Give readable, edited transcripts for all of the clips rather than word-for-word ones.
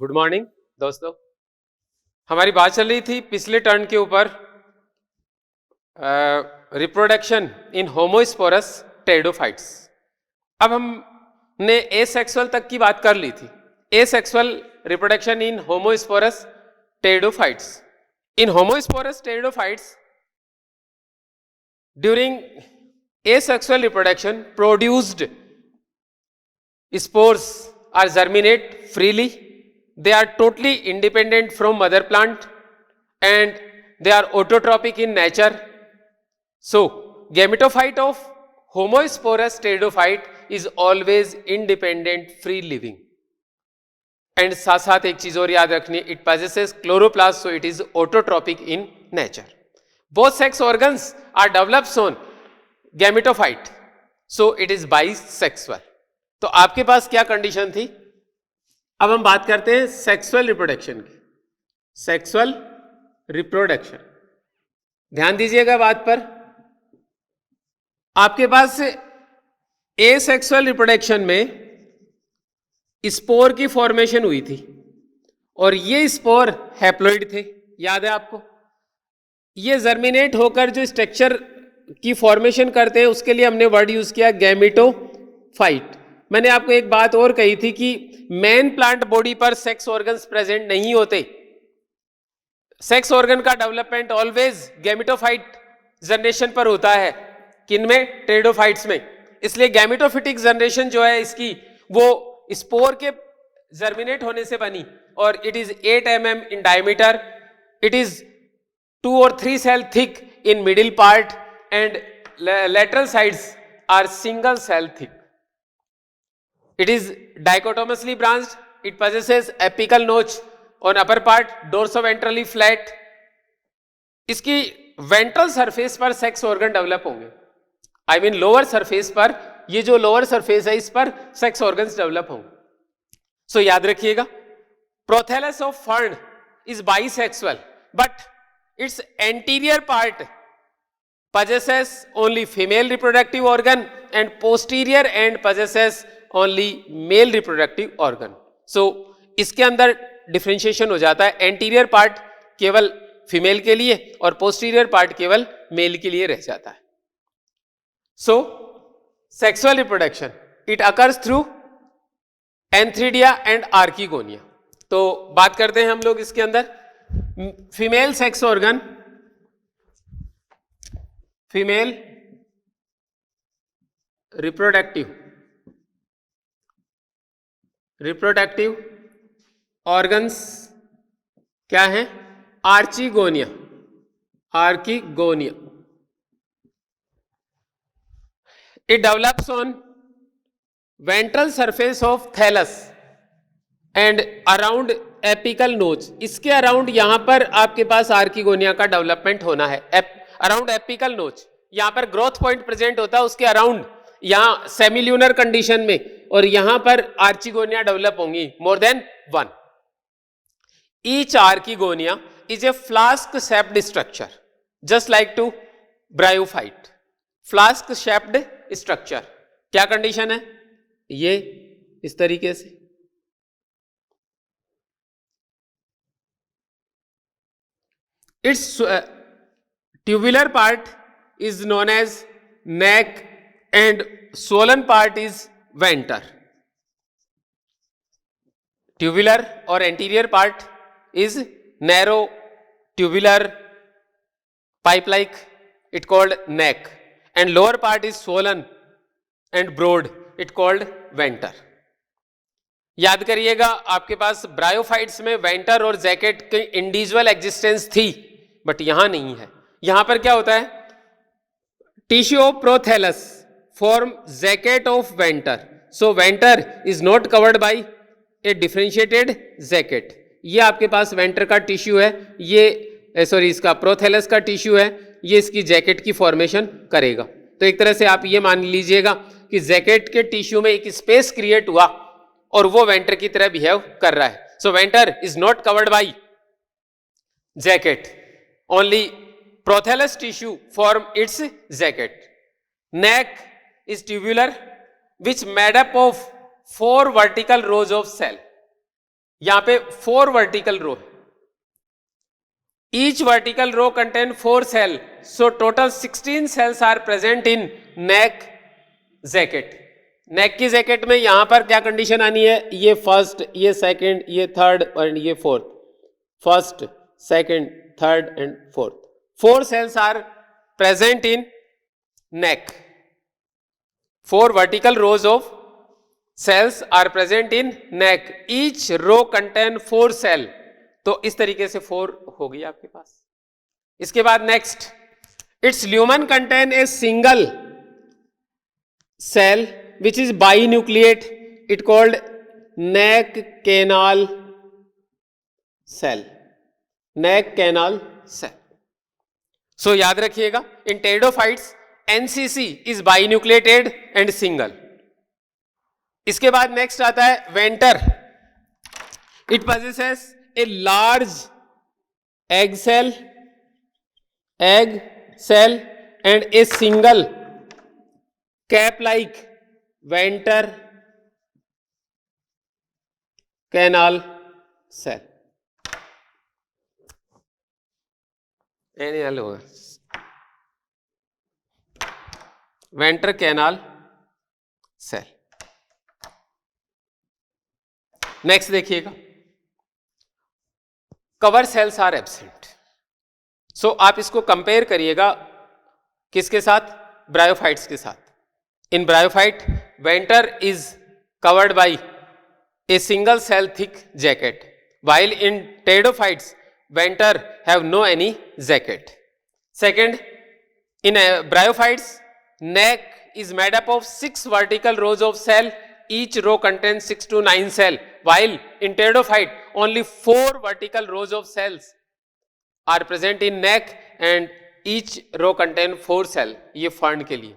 Good morning दोस्तों। हमारी बात चल रही थी पिछले टर्न के ऊपर रिप्रोडक्शन इन होमोस्पोरस टेरिडोफाइट्स। अब हमने एसेक्सुअल तक की बात कर ली थी। Asexual reproduction in homosporous pteridophytes. In homosporous pteridophytes during asexual reproduction produced spores are germinate freely. They are totally independent from mother plant and they are autotrophic in nature. So gametophyte of homosporous pteridophyte is always independent free living. And साथ साथ एक चीज और याद रखनी है, it possesses chloroplast, so it is autotrophic in nature. Both sex organs are developed on gametophyte, so it is bisexual. तो आपके पास क्या कंडीशन थी? अब हम बात करते हैं सेक्सुअल रिप्रोडक्शन की। सेक्सुअल रिप्रोडक्शन, ध्यान दीजिएगा बात पर। आपके पास एसेक्सुअल रिप्रोडक्शन में स्पोर की फॉर्मेशन हुई थी और ये स्पोर हैप्लॉइड थे, याद है आपको। ये जर्मिनेट होकर जो स्ट्रक्चर की फॉर्मेशन करते हैं उसके लिए हमने वर्ड यूज किया गैमेटोफाइट। मैंने आपको एक बात और कही थी कि मेन प्लांट बॉडी पर सेक्स ऑर्गन्स प्रेजेंट नहीं होते। सेक्स ऑर्गन का डेवलपमेंट ऑलवेज गैमेटोफाइट जनरेशन पर होता है। किनमें? टेरिडोफाइट्स में। इसलिए गैमेटोफिटिक जनरेशन जो है इसकी, वो स्पोर के जर्मिनेट होने से बनी और it is 8 mm in diameter. It is 2 or 3 cell thick in middle part and lateral sides are single cell thick. It is dichotomously branched. It possesses apical notch on upper part, dorsoventrally flat. इसकी ventral surface पर sex organ develop होंगे। I mean lower surface पर, ये जो lower surface है इस पर sex organs develop होंगे। सो याद रखिएगा, prothallus of fern is bisexual but its anterior part possesses only female reproductive organ and posterior end possesses only male reproductive organ. So इसके अंदर डिफरेंशिएशन हो जाता है, एंटीरियर पार्ट केवल फीमेल के लिए और पोस्टीरियर पार्ट केवल मेल के लिए रह जाता है। So sexual reproduction it occurs through antheridia and archegonia. तो बात करते हैं हम लोग इसके अंदर female sex organ, female reproductive organs क्या है? Archegonia. It develops on ventral surface of thallus and around apical notch. इसके अराउंड यहां पर आपके पास आर्किगोनिया का डेवलपमेंट होना है। अराउंड एपिकल नोच, यहां पर ग्रोथ पॉइंट प्रेजेंट होता है, उसके अराउंड यहां सेमिल्यूनर कंडीशन में, और यहां पर आर्किगोनिया डेवलप होंगी more than one. Each archegonia is a flask shaped structure just like to bryophyte. Flask shaped structure, क्या कंडीशन है? ये इस तरीके से। Its tubular part is known as neck and swollen part is venter. Tubular or anterior part is narrow, tubular, pipe-like, it called neck, and lower part is swollen and broad, it called venter. याद करिएगा, आपके पास bryophytes में venter और jacket की individual existence थी, but यहां नहीं है। यहां पर क्या होता है? Tissue of prothallus form jacket of venter, so venter is not covered by a differentiated jacket. ये आपके पास वेंटर का टिश्यू है, ये सॉरी इसका प्रोथैलस का टिश्यू है, ये इसकी जैकेट की फॉर्मेशन करेगा। तो एक तरह से आप ये मान लीजिएगा कि जैकेट के टिश्यू में एक स्पेस क्रिएट हुआ और वो वेंटर की तरह बिहेव कर रहा है। So venter is not covered by jacket, only prothallus tissue form its jacket. Neck is tubular which made up of 4 vertical rows of cell. यहां पे 4 वर्टिकल रो है, each vertical row contain 4 cell, so total 16 cells are present in neck jacket. Neck की jacket में यहां पर क्या condition आनी है, ये फर्स्ट, ये सेकंड, ये थर्ड और ये fourth, first second third and fourth, 4 cells are present in neck, 4 vertical rows of cells are present in neck, each row contain 4 cell। तो इस तरीके से 4 होगी आपके पास। इसके बाद next, its lumen contain a single cell which is binucleate, it called neck canal cell, neck canal cell. So याद रखिएगा, in pteridophytes NCC is binucleated and single. इसके बाद नेक्स्ट आता है venter, it possesses a large egg cell and a single cap like venter canal cell. Animal होगा venter canal cell. Next देखिएगा, cover cells are absent. So आप इसको compare करिएगा किसके साथ, ब्रायोफाइट्स के साथ। In bryophyte venter is covered by a single cell thick jacket, while in pteridophytes venter have no any jacket. Second, in bryophytes neck is made up of 6 vertical rows of cell, each row contains 6 to 9 cell, while in pteridophyte only 4 vertical rows of cells are present in neck and each row contain 4 cell। ये fern के लिए।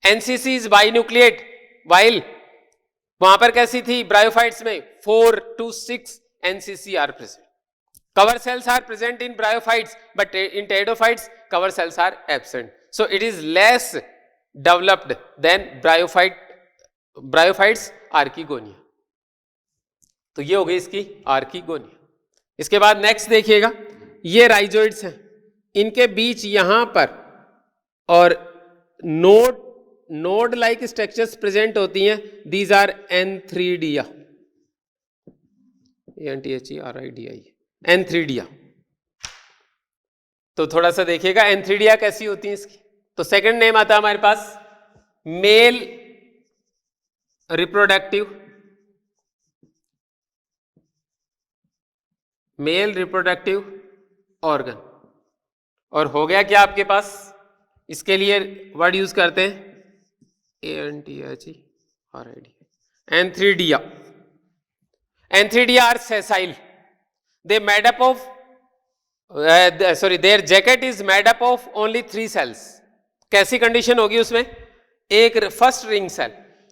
NCC is binucleate, while वहां पर कैसी थी bryophytes में 4 to 6 NCC are present. Cover cells are present in bryophytes, but in pteridophytes cover cells are absent. So it is less developed than bryophytes archegonia. तो ये हो गई इसकी आर्कीगोनिया। इसके बाद नेक्स्ट देखिएगा, ये राइजोइड्स हैं, इनके बीच यहां पर और नोड लाइक स्ट्रक्चर्स प्रेजेंट होती हैं, दीज आर एंथ्रीडिया, एंटीएचईआरआईडीआई, एंथ्रीडिया। तो थोड़ा सा देखिएगा एंथ्रीडिया कैसी होती है इसकी। तो सेकंड नेम आता है हमारे पास मेल रिप्रोडक्टिव ऑर्गन। और हो गया क्या आपके पास, इसके लिए वर्ड यूज करते हैं antheridia. Antheridia are sessile. They made up of their jacket is made up of only 3 cells. कैसी कंडीशन होगी उसमें, एक first ring cell,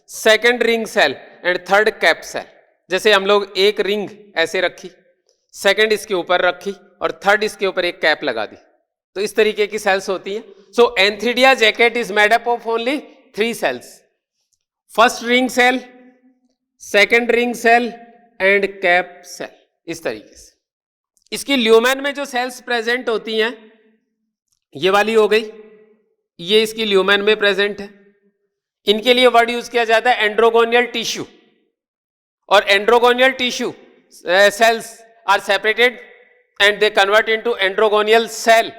second ring cell and third cap cell. जैसे हम लोग एक रिंग ऐसे रखी, सेकंड इसके ऊपर रखी और थर्ड इसके ऊपर एक कैप लगा दी, तो इस तरीके की सेल्स होती हैं। So antheridia jacket is made up of only 3 cells, first ring cell, second ring cell and cap cell. इस तरीके से इसकी ल्यूमेन में जो सेल्स प्रेजेंट होती हैं, ये वाली हो गई, ये इसकी ल्यूमेन में प्रेजेंट है। इनके लिए वर्ड यूज किया जाता है एंड्रोगोनियल टिश्यू, और androgonial tissue cells are separated and they convert into androgonial cell,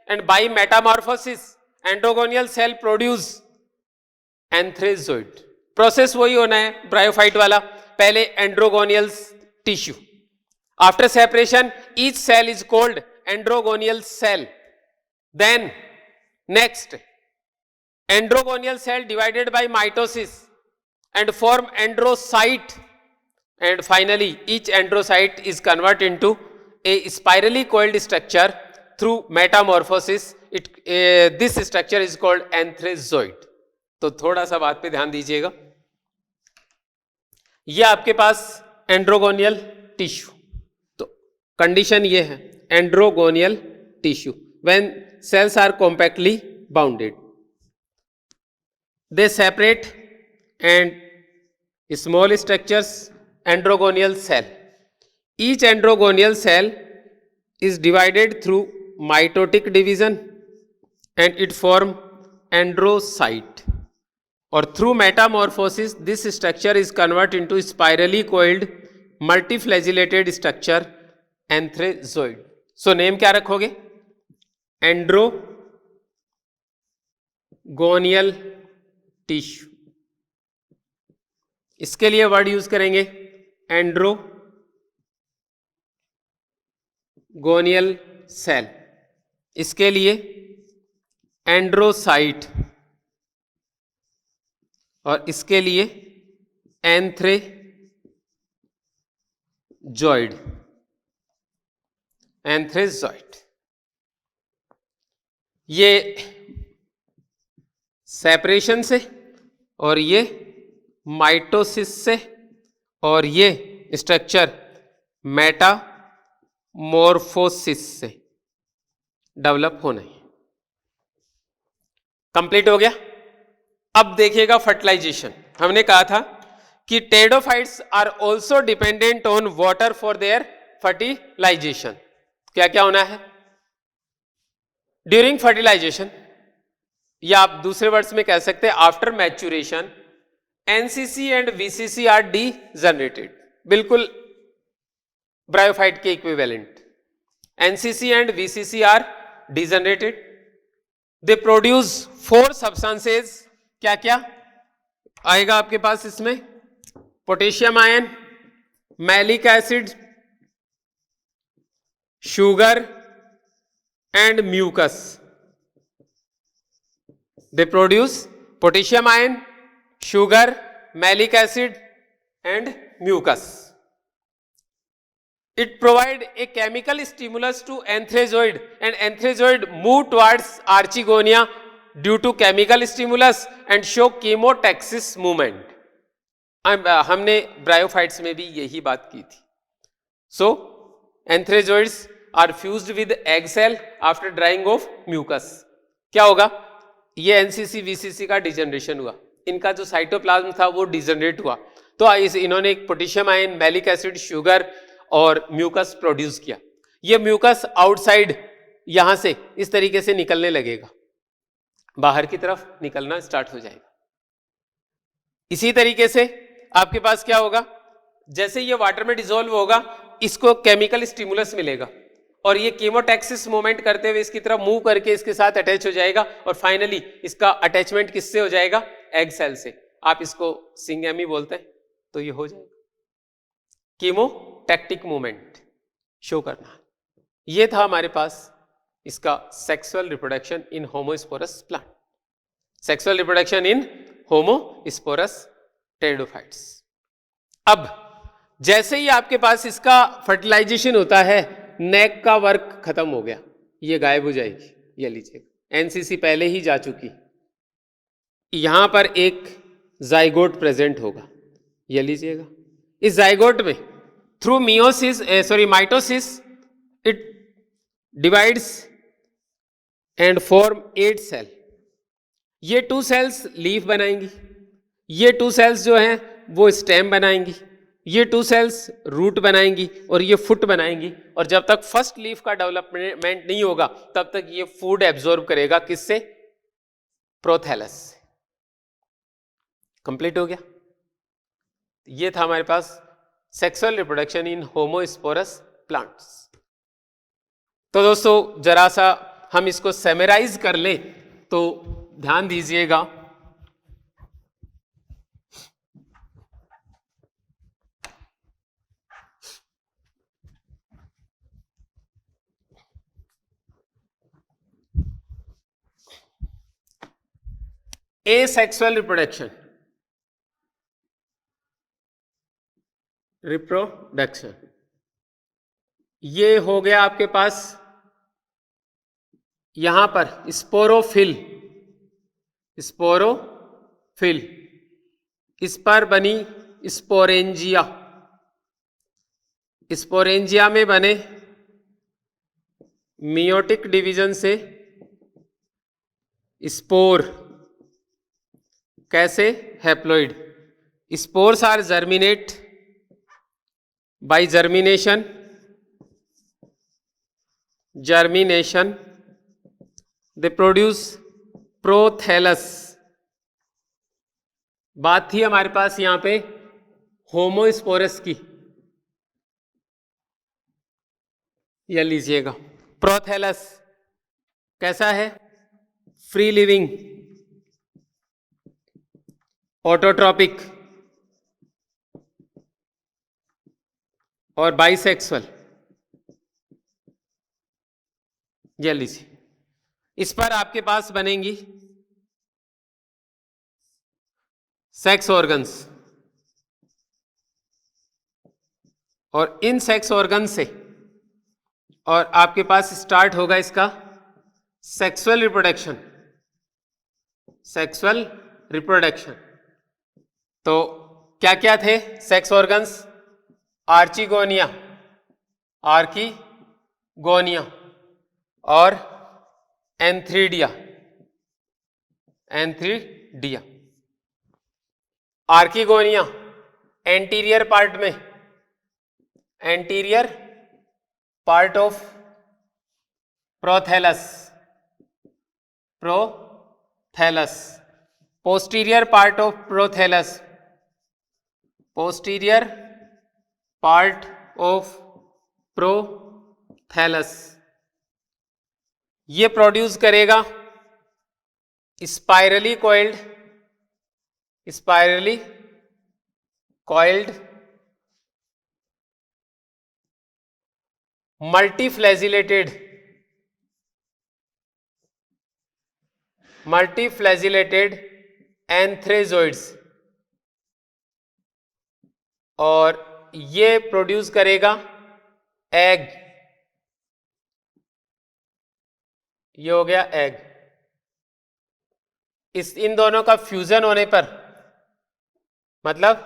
and by metamorphosis androgonial cell produce antherozoid. Process वही होना है ब्रायोफाइट वाला, पहले androgonial tissue, after separation each cell is called androgonial cell, then next androgonial cell divided by mitosis and form androcyte, and finally each androcyte is convert into a spirally coiled structure through metamorphosis. This structure is called antherozoid. तो थोड़ा सा बात पे ध्यान दीजिएगा, ये आपके पास एंड्रोगोनियल tissue, तो कंडीशन ये है androgonial tissue when cells are compactly bounded, they separate and small structures androgonial cell, each androgonial cell is divided through mitotic division and it form androcyte, or through metamorphosis this structure is converted into spirally coiled multiflagellated structure anthrazoid. So name क्या रखोगे? एंड्रोगोनियल tissue. इसके लिए word use करेंगे एंड्रोगोनियल cell, इसके लिए एंड्रोसाइट, और इसके लिए एंथ्रेजॉइड. एंथ्रेजॉइड ये सेपरेशन से, और ये माइटोसिस से, और ये स्ट्रक्चर मेटामॉर्फोसिस से डेवलप होना है. कंप्लीट हो गया. अब देखिएगा फर्टिलाइजेशन. हमने कहा था कि pteridophytes are also dependent on water for their fertilization. क्या क्या होना है ड्यूरिंग फर्टिलाइजेशन, या आप दूसरे वर्ड्स में कह सकते हैं after maturation NCC and VCC are degenerated. बिल्कुल ब्रायोफाइट के equivalent. NCC and VCC are degenerated. They produce 4 substances. क्या क्या आएगा आपके पास इसमें? Potassium ion, malic acid, sugar and mucus. They produce potassium ion, sugar, malic acid and mucus. It provide a chemical stimulus to anthrazoid and anthrazoid move towards archegonia due to chemical stimulus and show chemotaxis movement. हमने bryophytes में भी यही बात की थी. So anthrazoids are fused with egg cell after drying of mucus. क्या होगा? ये एनसीसी वीसीसी का डिजनरेशन हुआ, इनका जो साइटोप्लाज्म था वो डिजनरेट हुआ, तो इन्होंने एक potassium ion, malic acid, sugar और म्यूकस प्रोड्यूस किया. ये म्यूकस आउटसाइड यहां से इस तरीके से निकलने लगेगा, बाहर की तरफ निकलना स्टार्ट हो जाएगा. इसी तरीके से आपके पास क्या होगा? जैसे ये वाटर में डिसॉल्व होगा, इसको केमिकल स्टिमुलस मिलेगा और ये कीमोटैक्सिस मूवमेंट करते हुए इसकी तरफ मूव करके इसके साथ अटैच हो जाएगा और फाइनली इसका अटैचमेंट किससे हो जाएगा? एग सेल से. आप इसको सिंगेमी बोलते हैं, तो ये हो जाएगा. कीमोटैक्टिक मूवमेंट शो करना. ये था हमारे पास इसका sexual reproduction in homosporous plant. Sexual reproduction in homosporous pteridophytes. अब जैसे ही आपके पास इसका फर्टिलाइजेशन होता है, नेक का वर्क खत्म हो गया, ये गायब हो जाएगी. ये लीजिए, एनसीसी पहले ही जा चुकी. यहां पर एक जाइगोट प्रेजेंट होगा, ये लीजिएगा. इस जाइगोट में through mitosis it divides and form 8 cell. ये 2 सेल्स लीफ बनाएंगी, ये 2 सेल्स जो हैं वो स्टेम बनाएंगी, ये 2 सेल्स रूट बनाएंगी और ये फुट बनाएंगी. और जब तक फर्स्ट लीफ का डेवलपमेंट नहीं होगा तब तक ये फूड एब्जॉर्ब करेगा. किससे? प्रोथैलस से. कंप्लीट हो गया. ये था हमारे पास sexual reproduction in homosporous plants. तो दोस्तों जरा सा हम इसको समराइज कर लें तो ध्यान दीजिएगा. एसेक्सुअल रिप्रोडक्शन, ये हो गया आपके पास. यहां पर स्पोरोफिल, इस पर बनी स्पोरेंजिया, स्पोरेंजिया में बने मियोटिक डिवीजन से स्पोर. कैसे? Haploid. Spores are germinate by germination they produce prothallus. बात थी हमारे पास यहां पे होमोस्पोरस की, यह लीजिएगा प्रोथैलस कैसा है, फ्री लिविंग, ऑटोट्रॉपिक और बाइसेक्सुअल। यह लीजिए, इस पर आपके पास बनेंगी सेक्स ऑर्गन्स, और इन सेक्स ऑर्गन से और आपके पास स्टार्ट होगा इसका सेक्सुअल रिप्रोडक्शन। सेक्सुअल रिप्रोडक्शन तो क्या क्या थे सेक्स ऑर्गन्स? आर्चिगोनिया, आर्किगोनिया और antheridia, antheridia. Archegonia anterior part में, anterior part of prothallus, prothallus, posterior part of prothallus, posterior part of prothallus. ये प्रोड्यूस करेगा स्पाइरली कॉइल्ड मल्टीफ्लैजिलेटेड एंथ्रेजोइड्स, और ये प्रोड्यूस करेगा एग। ये हो गया एग। इन दोनों का फ्यूजन होने पर, मतलब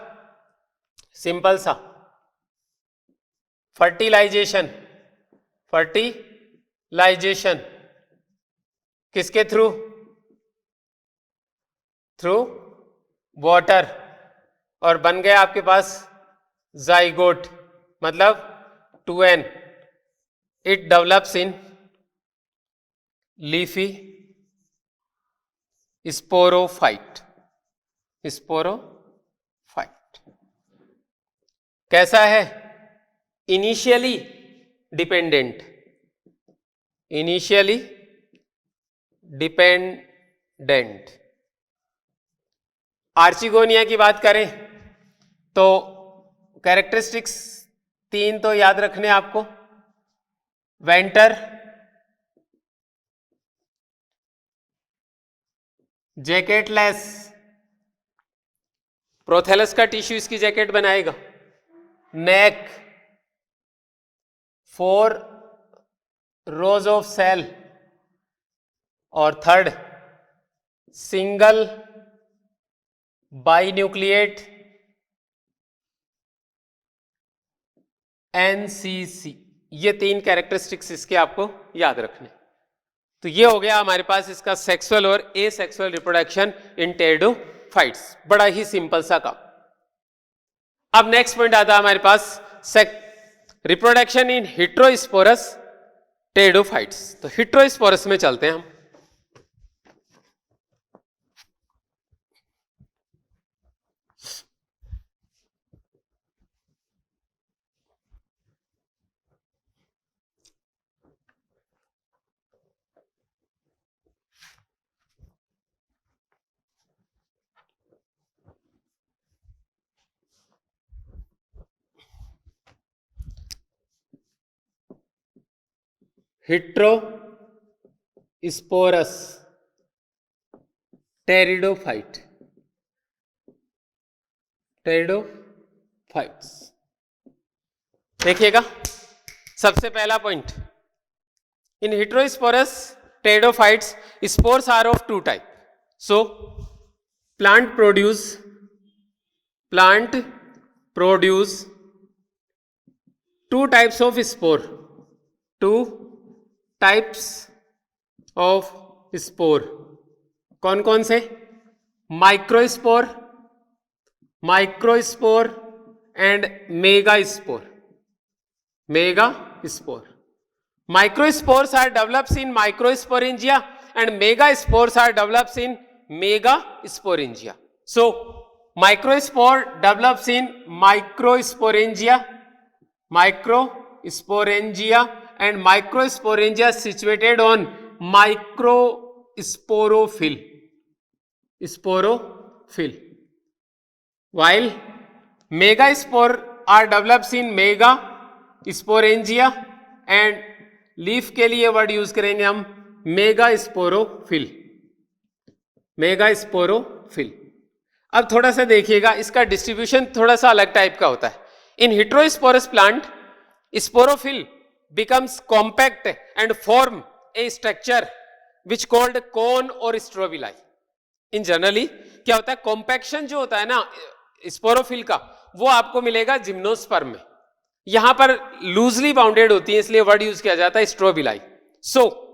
सिंपल सा फर्टिलाइजेशन किसके थ्रू? थ्रू वाटर, और बन गया आपके पास जाइगोट, मतलब 2n। It develops in leafy sporophyte. कैसा है? Initially dependent. आर्चिगोनिया की बात करें तो कैरेक्टरिस्टिक्स 3 तो याद रखने आपको। वेंटर, जैकेटलेस, प्रोथैलस का टिश्यू इसकी जैकेट बनाएगा। नेक, 4 रोज ऑफ सेल, और थर्ड सिंगल बाइन्यूक्लिएट NCC। ये 3 कैरेक्टरिस्टिक्स इसके आपको याद रखने। तो ये हो गया हमारे पास इसका सेक्सुअल और एसेक्सुअल रिप्रोडक्शन इन टेरिडोफाइट्स। बड़ा ही सिंपल सा काम। अब नेक्स्ट पॉइंट आता है हमारे पास रिप्रोडक्शन इन हेटेरोस्पोरस टेरिडोफाइट्स। तो हेटेरोस्पोरस में चलते हैं हम। Heterosporous pteridophytes. देखिएगा, सबसे पहला point, in heterosporous pteridophytes spores are of 2 type. So plant produce 2 types of spore. 2 types of spore कौन कौन से? Microspore and megaspore. Mega spore. Microspores are developed in microsporangia and megaspores are developed in megasporangia. So, microspore develops in microsporangia and microsporangia situated on microsporophyll, while megaspore are developed in megasporangia and leaf के लिए word use करेंगे हम megasporophyll. अब थोड़ा सा देखिएगा, इसका distribution थोड़ा सा अलग टाइप का होता है. In heterosporous plant sporophyll becomes compact and form a structure which called cone और स्ट्रोबिलाई. इन जनरली क्या होता है, कॉम्पैक्शन जो होता है ना स्पोरोफिल का, वो आपको मिलेगा जिम्नोस्पर्म में. यहां पर लूजली बाउंडेड होती है, इसलिए वर्ड यूज किया जाता है strobili. So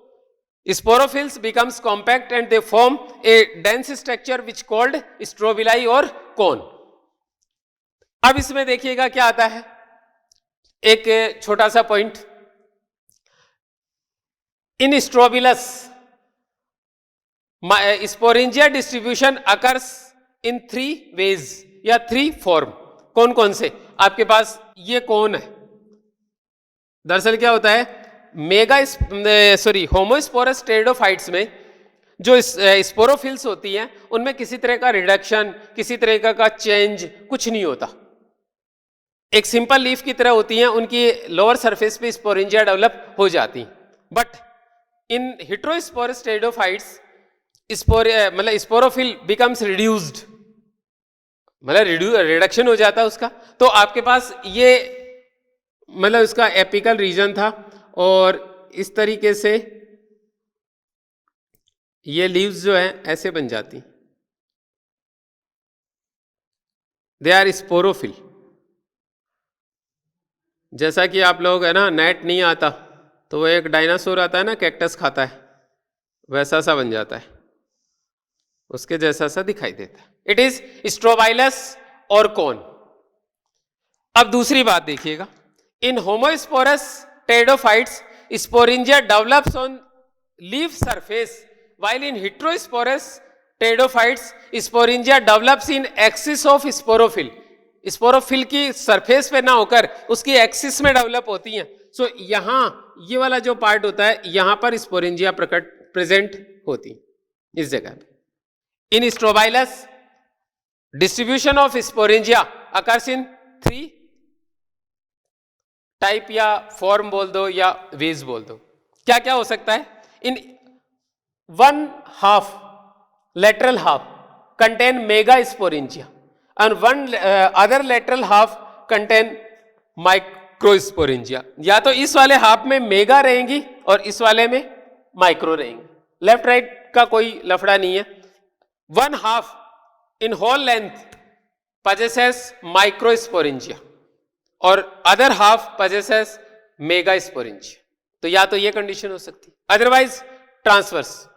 sporophylls becomes compact and they form A dense structure which called strobili और कोन. अब इसमें देखिएगा क्या आता है, एक छोटा सा point. In strobilus sporangia distribution occurs in 3 ways या 3 फॉर्म. कौन कौन से? आपके पास ये कौन है, दरअसल क्या होता है होमोस्पोरस टेरिडोफाइट्स में जो स्पोरोफिल्स होती हैं उनमें किसी तरह का रिडक्शन, किसी तरह का चेंज कुछ नहीं होता. एक सिंपल लीफ की तरह होती हैं, उनकी लोअर सरफेस पे स्पोरेंजिया डेवलप हो जाती. But in heterosporous pteridophytes sporophyll becomes reduced, reduction हो जाता है उसका. तो आपके पास ये उसका एपिकल रीजन था और इस तरीके से ये लीव्स जो है ऐसे बन जाती, दे आर स्पोरोफिल. जैसा कि आप लोग है ना, नेट नहीं आता तो वो एक डायनासोर आता है ना, कैक्टस खाता है, वैसा सा बन जाता है, उसके जैसा सा दिखाई देता है. इट इज स्ट्रोबाइलस और कोन. अब दूसरी बात देखिएगा, in homosporous pteridophytes sporangia develops on leaf surface, while in heterosporous pteridophytes sporangia develops in axis of sporophyll. Sporophyll की सरफेस पे ना होकर उसकी एक्सिस में डेवलप होती हैं. सो यहां ये वाला जो पार्ट होता है, यहां पर स्पोरेंजिया प्रेजेंट होती इस जगह पे. In strobilus distribution of sporangia occurs in 3 type या फॉर्म बोल दो या वेज बोल दो. क्या क्या हो सकता है? इन 1/2 lateral half contain megasporangia and one other lateral half contain microsporangia. या तो इस वाले हाफ में मेगा रहेंगी और इस वाले में माइक्रो रहेंगे. लेफ्ट राइट का कोई लफड़ा नहीं है. 1/2 in whole length possesses microsporangia और अदर हाफ possesses megasporangia. तो या तो ये कंडीशन हो सकती, otherwise transverse.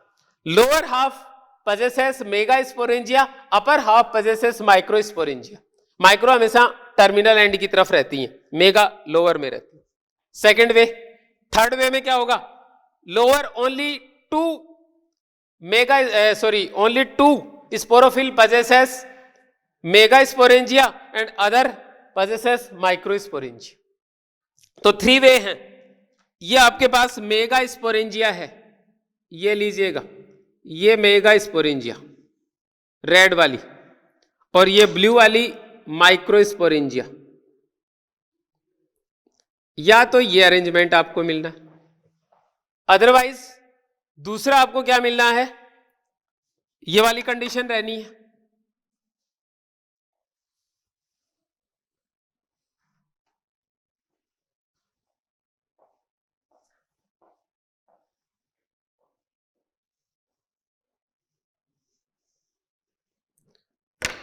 Lower half possesses megasporangia, upper half possesses microsporangia. Micro हमेशा टर्मिनल एंड की तरफ रहती हैं, मेगा लोअर में रहती है. Second way. थर्ड वे में क्या होगा? Lower only 2 sporophyll possesses megasporangia and other possesses microsporangia. तो 3 वे हैं. ये आपके पास मेगास्पोरेंजिया है, ये लीजिएगा, ये मेगास्पोरेंजिया रेड वाली, और ये ब्लू वाली माइक्रोस्पोरेंजिया. या तो ये अरेंजमेंट आपको मिलना है, अदरवाइज दूसरा आपको क्या मिलना है, ये वाली कंडीशन रहनी है.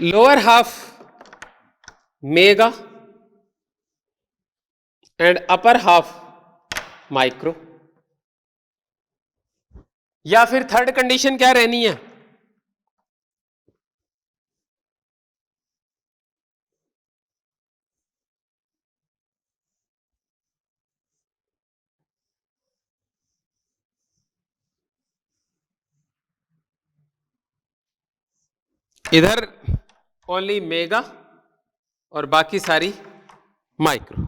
Lower half mega and upper half micro. या फिर थर्ड कंडीशन क्या रहनी है, इधर ओनली मेगा और बाकी सारी माइक्रो।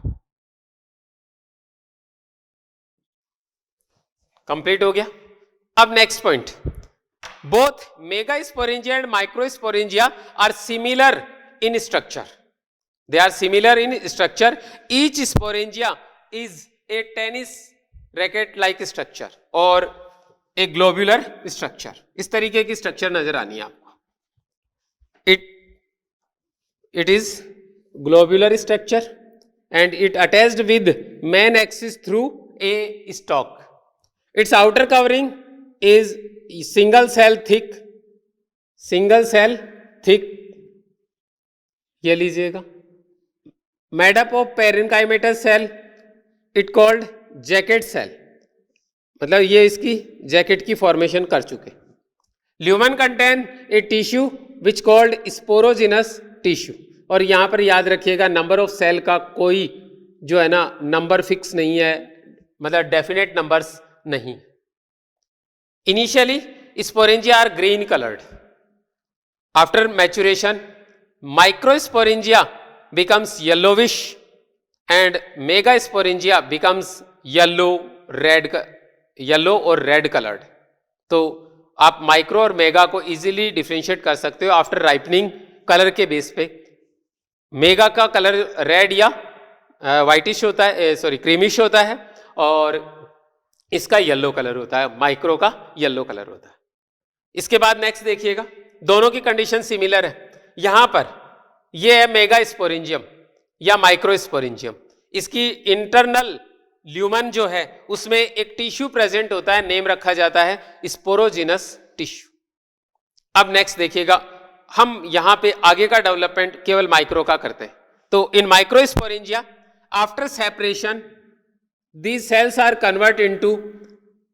कंप्लीट हो गया। अब next point, both mega sporangia and micro sporangia are similar in structure. They are similar in structure. Each sporangia is a tennis racket like structure और ए ग्लोब्यूलर स्ट्रक्चर। इस तरीके की स्ट्रक्चर नजर आनी है आपको। It is globular structure and it attached with main axis through a stalk. Its outer covering is single cell thick, ये लीजिएगा, made up of parenchymatous cell, it called jacket cell, मतलब ये इसकी जैकेट की फॉर्मेशन कर चुके। Lumen contain a tissue which called sporogenous tissue, और यहां पर याद रखिएगा नंबर ऑफ सेल का कोई जो है ना नंबर फिक्स नहीं है, मतलब डेफिनेट नंबर्स नहीं। Initially sporangia are green coloured. After maturation microsporangia becomes yellowish and mega sporangia becomes yellow और रेड कलर्ड। तो आप माइक्रो और मेगा को इजीली डिफरेंशिएट कर सकते हो आफ्टर राइपनिंग कलर के बेस पे। मेगा का कलर रेड या वाइटिश होता है, क्रीमिश होता है, और इसका येलो कलर होता है, माइक्रो का येलो कलर होता है। इसके बाद नेक्स्ट देखिएगा, दोनों की कंडीशन सिमिलर है। यहां पर ये है मेगा स्पोरेंजियम या माइक्रो स्पोरेंजियम। इसकी इंटरनल ल्यूमन जो है उसमें एक टिश्यू प्रेजेंट होता है, नेम रखा जाता है स्पोरोजिनस टिश्यू। अब नेक्स्ट देखिएगा, हम यहां पे आगे का डेवलपमेंट केवल माइक्रो का करते हैं। तो in micro sporangia after separation these cells are convert into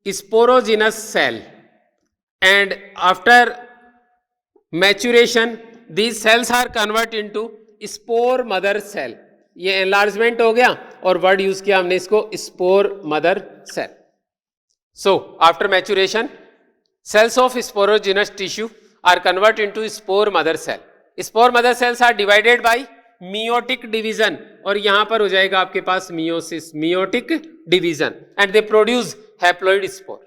sporogenous cell and after maturation these cells are convert into spore mother cell. ये एनलार्जमेंट हो गया और वर्ड यूज किया हमने इसको spore mother cell. So after maturation cells of sporogenous tissue are converted into spore mother cell. Spore mother cells are divided by meiotic division, और यहां पर हो जाएगा आपके पास meiosis, meiotic division, and they produce haploid spore.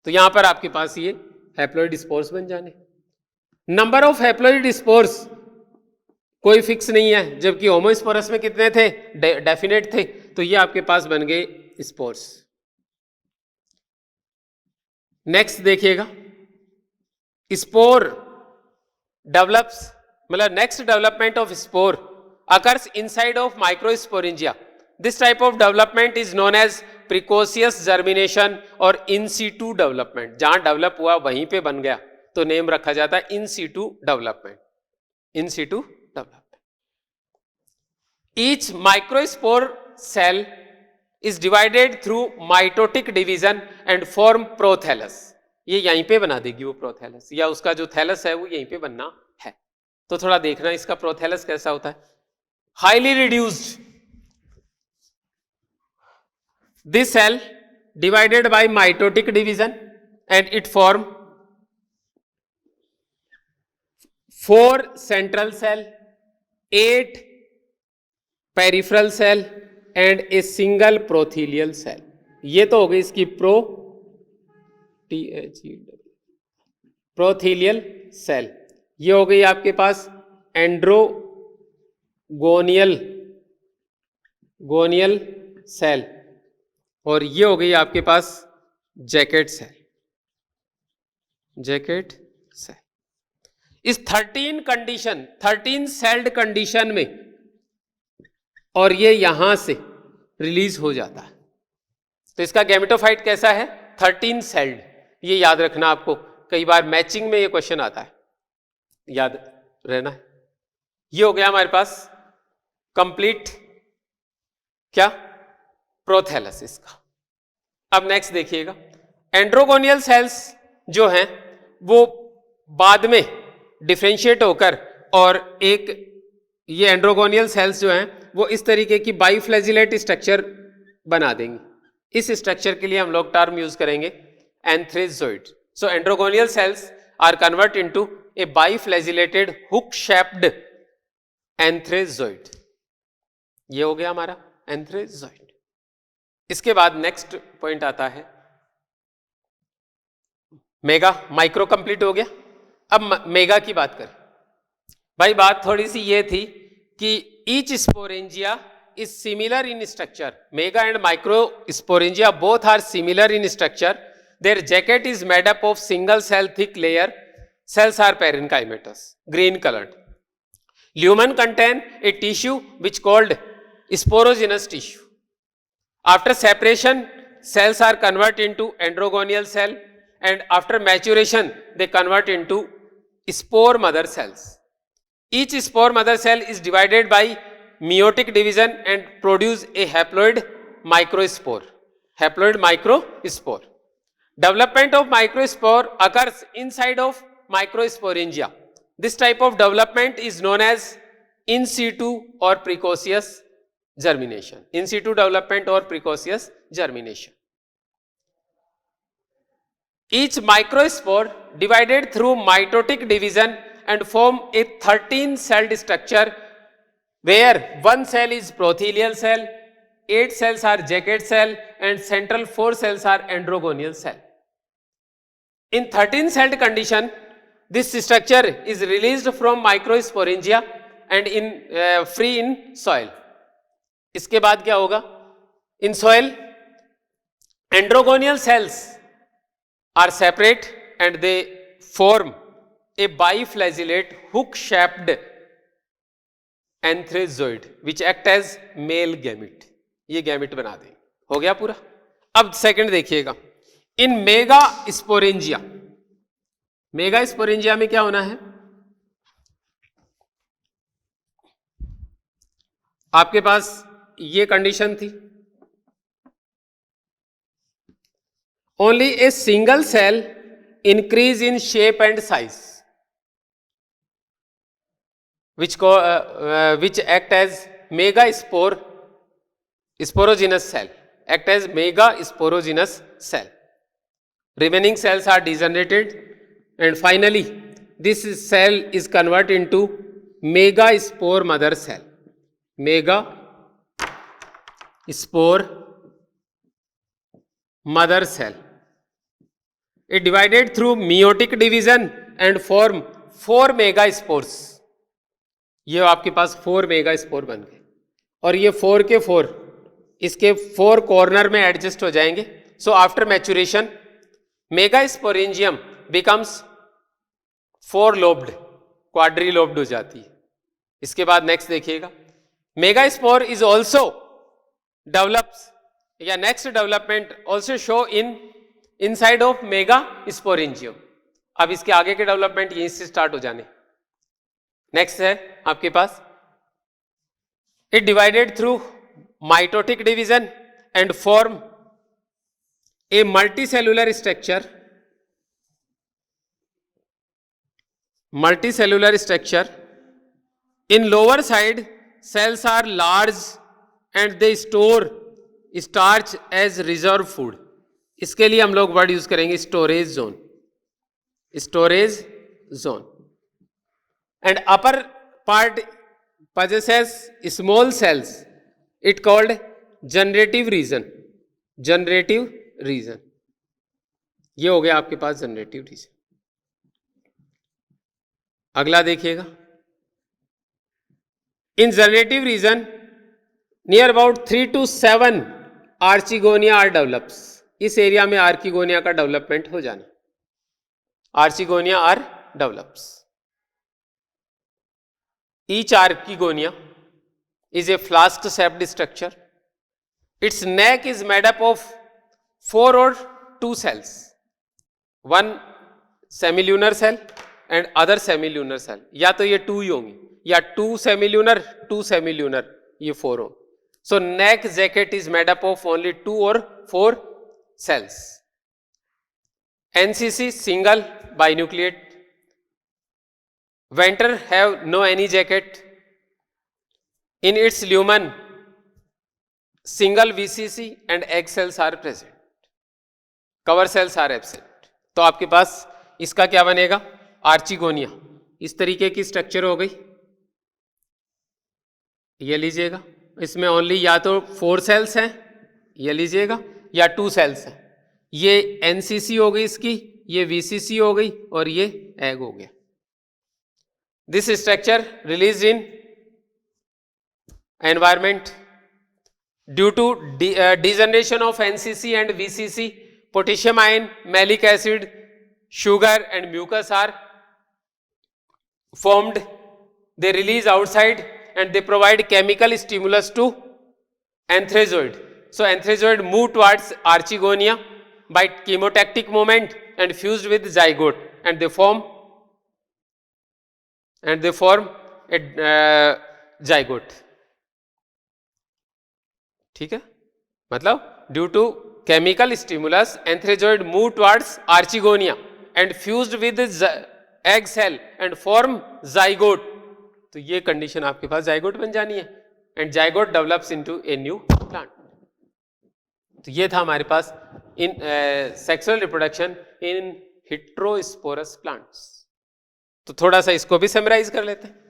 तो यहां पर आपके पास ये haploid spores बन जाने। नंबर ऑफ haploid spores कोई फिक्स नहीं है, जबकि होमोस्पोरस में कितने थे, डेफिनेट थे। तो ये आपके पास बन गए स्पोर्स। नेक्स्ट देखिएगा, स्पोर डेवलप्स, मतलब next development of spore occurs inside of microsporangia. This type of development is known as precocious germination और इन सीटू डेवलपमेंट। जहां डेवलप हुआ वहीं पे बन गया तो नेम रखा जाता है in situ development. In situ development. Each microspore cell is divided through mitotic division and form prothallus। ये यहीं पे बना देगी वो प्रोथैलस, या उसका जो थैलस है वो यहीं पे बनना है। तो थोड़ा देखना इसका प्रोथैलस कैसा होता है। Highly reduced, this cell divided by mitotic division and it form 4 central cell, 8 peripheral cell and a single prothallial cell. ये तो हो गई इसकी प्रोथीलियल सेल। ये हो गई आपके पास एंड्रोगोनियल सेल, और ये हो गई आपके पास जैकेट सेल। इस 13 सेल्ड कंडीशन में, और ये यहां से रिलीज हो जाता है। तो इसका गैमेटोफाइट कैसा है, 13 सेल्ड। ये याद रखना आपको, कई बार मैचिंग में ये क्वेश्चन आता है, याद रहना है। ये हो गया हमारे पास कंप्लीट क्या, प्रोथैलस इसका। अब नेक्स्ट देखिएगा, एंड्रोगोनियल सेल्स जो हैं वो बाद में डिफरेंशिएट होकर, और एक ये एंड्रोगोनियल सेल्स जो हैं वो इस तरीके की बाइफ्लैजिलेट स्ट्रक्चर बना देंगे। इस स्ट्रक्चर के लिए हम लोग टर्म यूज करेंगे antherozoid. So androgonial cells are convert into a biflagellated hook shaped antherozoid. ये हो गया हमारा एंथ्रेजोइड। इसके बाद नेक्स्ट पॉइंट आता है मेगा। माइक्रो कंप्लीट हो गया। अब मेगा की बात करें। भाई बात थोड़ी सी ये थी कि each sporangia is similar in structure. Mega and micro sporangia both are similar in structure. Their jacket is made up of single cell thick layer. Cells are parenchymatous, green colored. Lumen contain a tissue which called sporogenous tissue. After separation, cells are converted into androgonial cell, and after maturation, they convert into spore mother cells. Each spore mother cell is divided by meiotic division and produce a haploid microspore. Haploid microspore. Development of microspore occurs inside of microsporangia. This type of development is known as in situ or precocious germination. In situ development or precocious germination. Each microspore divided through mitotic division and form a 13-celled structure where one cell is prothelial cell, 8 cells are jacket cell, and central 4 cells are androgonial cell. In 13-celled condition, this structure is released from microsporangia and free in soil. इसके बाद क्या होगा? In soil, androgonial cells are separate and they form a biflagellate hook-shaped antherozoid which act as male gamete. ये gamete बना देंगे। हो गया पूरा। अब सेकंड देखिएगा, in megasporangia. Megasporangia में क्या होना है? आपके पास ये कंडीशन थी, only a single cell increase in shape and size which act as mega sporogenous cell, act as mega sporogenous cell. Remaining cells are degenerated and finally this cell is converted into mega spore mother cell. Mega spore mother cell. It divided through meiotic division and form 4 mega spores. ये आपके पास 4 mega spore बन गए और ये 4 के 4 इसके 4 corner में adjust हो जाएंगे। So after maturation megasporangium becomes 4 lobed, quadrilobed हो जाती है। इसके बाद नेक्स्ट देखिएगा, megaspore is also develops या next development also show inside of megasporangium. अब इसके आगे के डेवलपमेंट यहीं से स्टार्ट हो जाने। नेक्स्ट है आपके पास, it divided through mitotic division and form a multicellular structure. Multicellular structure in lower side cells are large and they store starch as reserve food. इसके लिए हम लोग वर्ड यूज करेंगे storage zone, storage zone. And upper part possesses small cells. It called generative region. Generative region. ये हो गया आपके पास generative reason. अगला देखिएगा. In generative region, near about 3 to 7 archegonia are develops. इस एरिया में आर्किगोनिया का डेवलपमेंट हो जाना. Archegonia are develops. Each archegonia is a flask-shaped structure. Its neck is made up of 4 or 2 cells. One semilunar cell and other semilunar cell. या तो ये 2 ही होंगी या 2 semilunar, 2 semilunar, ये 4 हो. So neck jacket is made up of only 2 or 4 cells. NCC single binucleate. Venter have no any jacket. In its lumen, single VCC and egg cells are present. Cover cells are absent. तो आपके पास इसका क्या बनेगा? Archegonia. इस तरीके की structure हो गई, ये लीजिएगा। इसमें ओनली या तो 4 सेल्स हैं, ये लीजिएगा, या 2 सेल्स हैं। ये एनसीसी हो गई इसकी, ये वीसीसी हो गई, और ये एग हो गया। This structure release in environment due to degeneration of NCC and VCC, potassium ion, malic acid, sugar and mucus are formed. They release outside and they provide chemical stimulus to anthrazoid. So anthrazoid move towards archegonia by chemotactic movement and fused with zygote, and they form a zygote. ठीक है, मतलब due to chemical stimulus antherozoid move towards archegonia and fused with egg cell and form zygote. तो ये condition आपके पास zygote बन जानी है, and zygote develops into a new plant. तो ये था हमारे पास in sexual reproduction in heterosporous plants. तो थोड़ा सा इसको भी समराइज कर लेते हैं।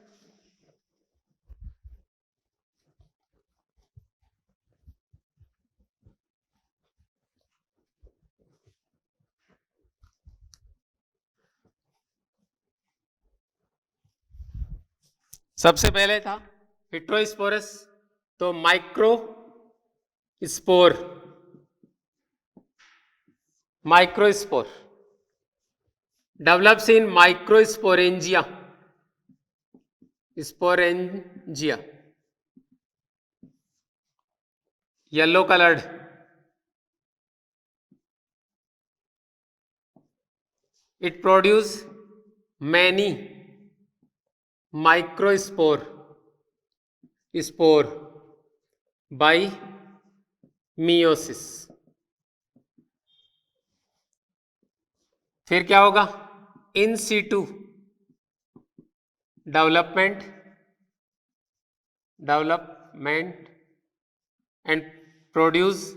सबसे पहले था हेटेरोस्पोरस, तो microspore develops in microsporangia, yellow coloured. It produce many microspore by meiosis. फिर क्या होगा, in situ development and produce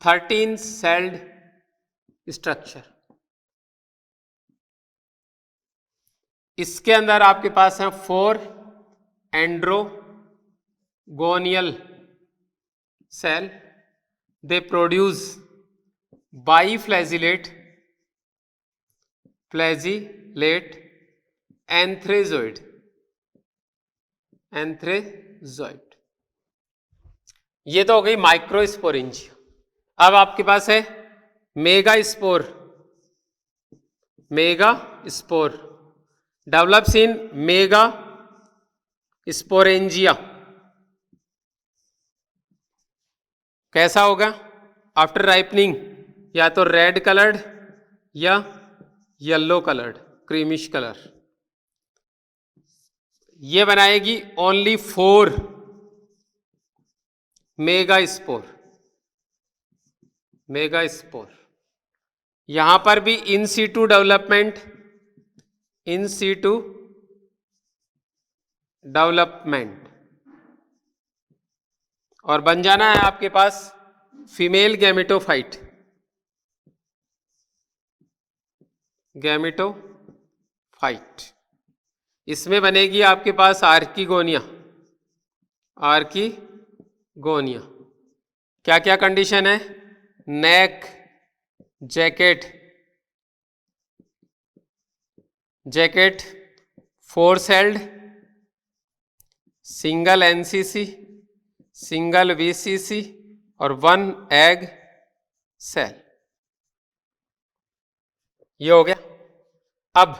13 celled structure. इसके अंदर आपके पास है 4 एंड्रोगोनियल सेल, दे प्रोड्यूस बाईफ्लैजिलेट एंथ्रेजोइड। ये तो हो गई माइक्रोस्पोरेंजिया। अब आपके पास है मेगास्पोर डेवलप्स इन मेगास्पोरेंजिया। कैसा होगा, आफ्टर राइपनिंग या तो रेड कलर्ड या येलो कलर्ड, क्रीमिश कलर। ये बनाएगी ओनली 4 मेगास्पोर। यहां पर भी इन सीटू डेवलपमेंट और बन जाना है आपके पास फीमेल गैमेटोफाइट। इसमें बनेगी आपके पास आर्किगोनिया। क्या क्या कंडीशन है, neck jacket 4 celled, single NCC, single VCC और 1 एग सेल। ये हो गया। अब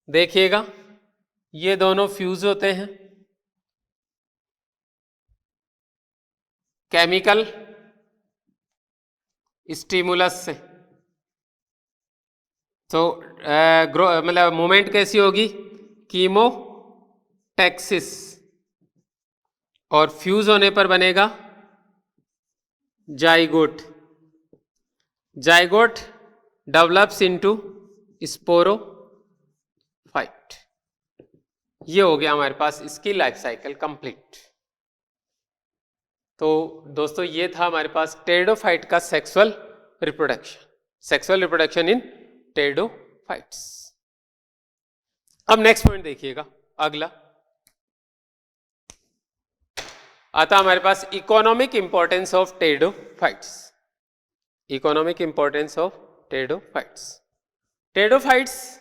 देखिएगा, ये दोनों फ्यूज होते हैं केमिकल स्टिमुलस से। तो मतलब मूवमेंट कैसी होगी, कीमोटैक्सिस, और फ्यूज होने पर बनेगा जाइगोट डेवलप्स इनटू स्पोरोफाइट। ये हो गया हमारे पास इसकी लाइफ साइकिल कंप्लीट। तो दोस्तों ये था हमारे पास टेरिडोफाइट का सेक्सुअल रिप्रोडक्शन इन टेरिडोफाइट्स। अब नेक्स्ट पॉइंट देखिएगा, अगला आता हमारे पास economic importance of pteridophytes. Economic importance of pteridophytes. Pteridophytes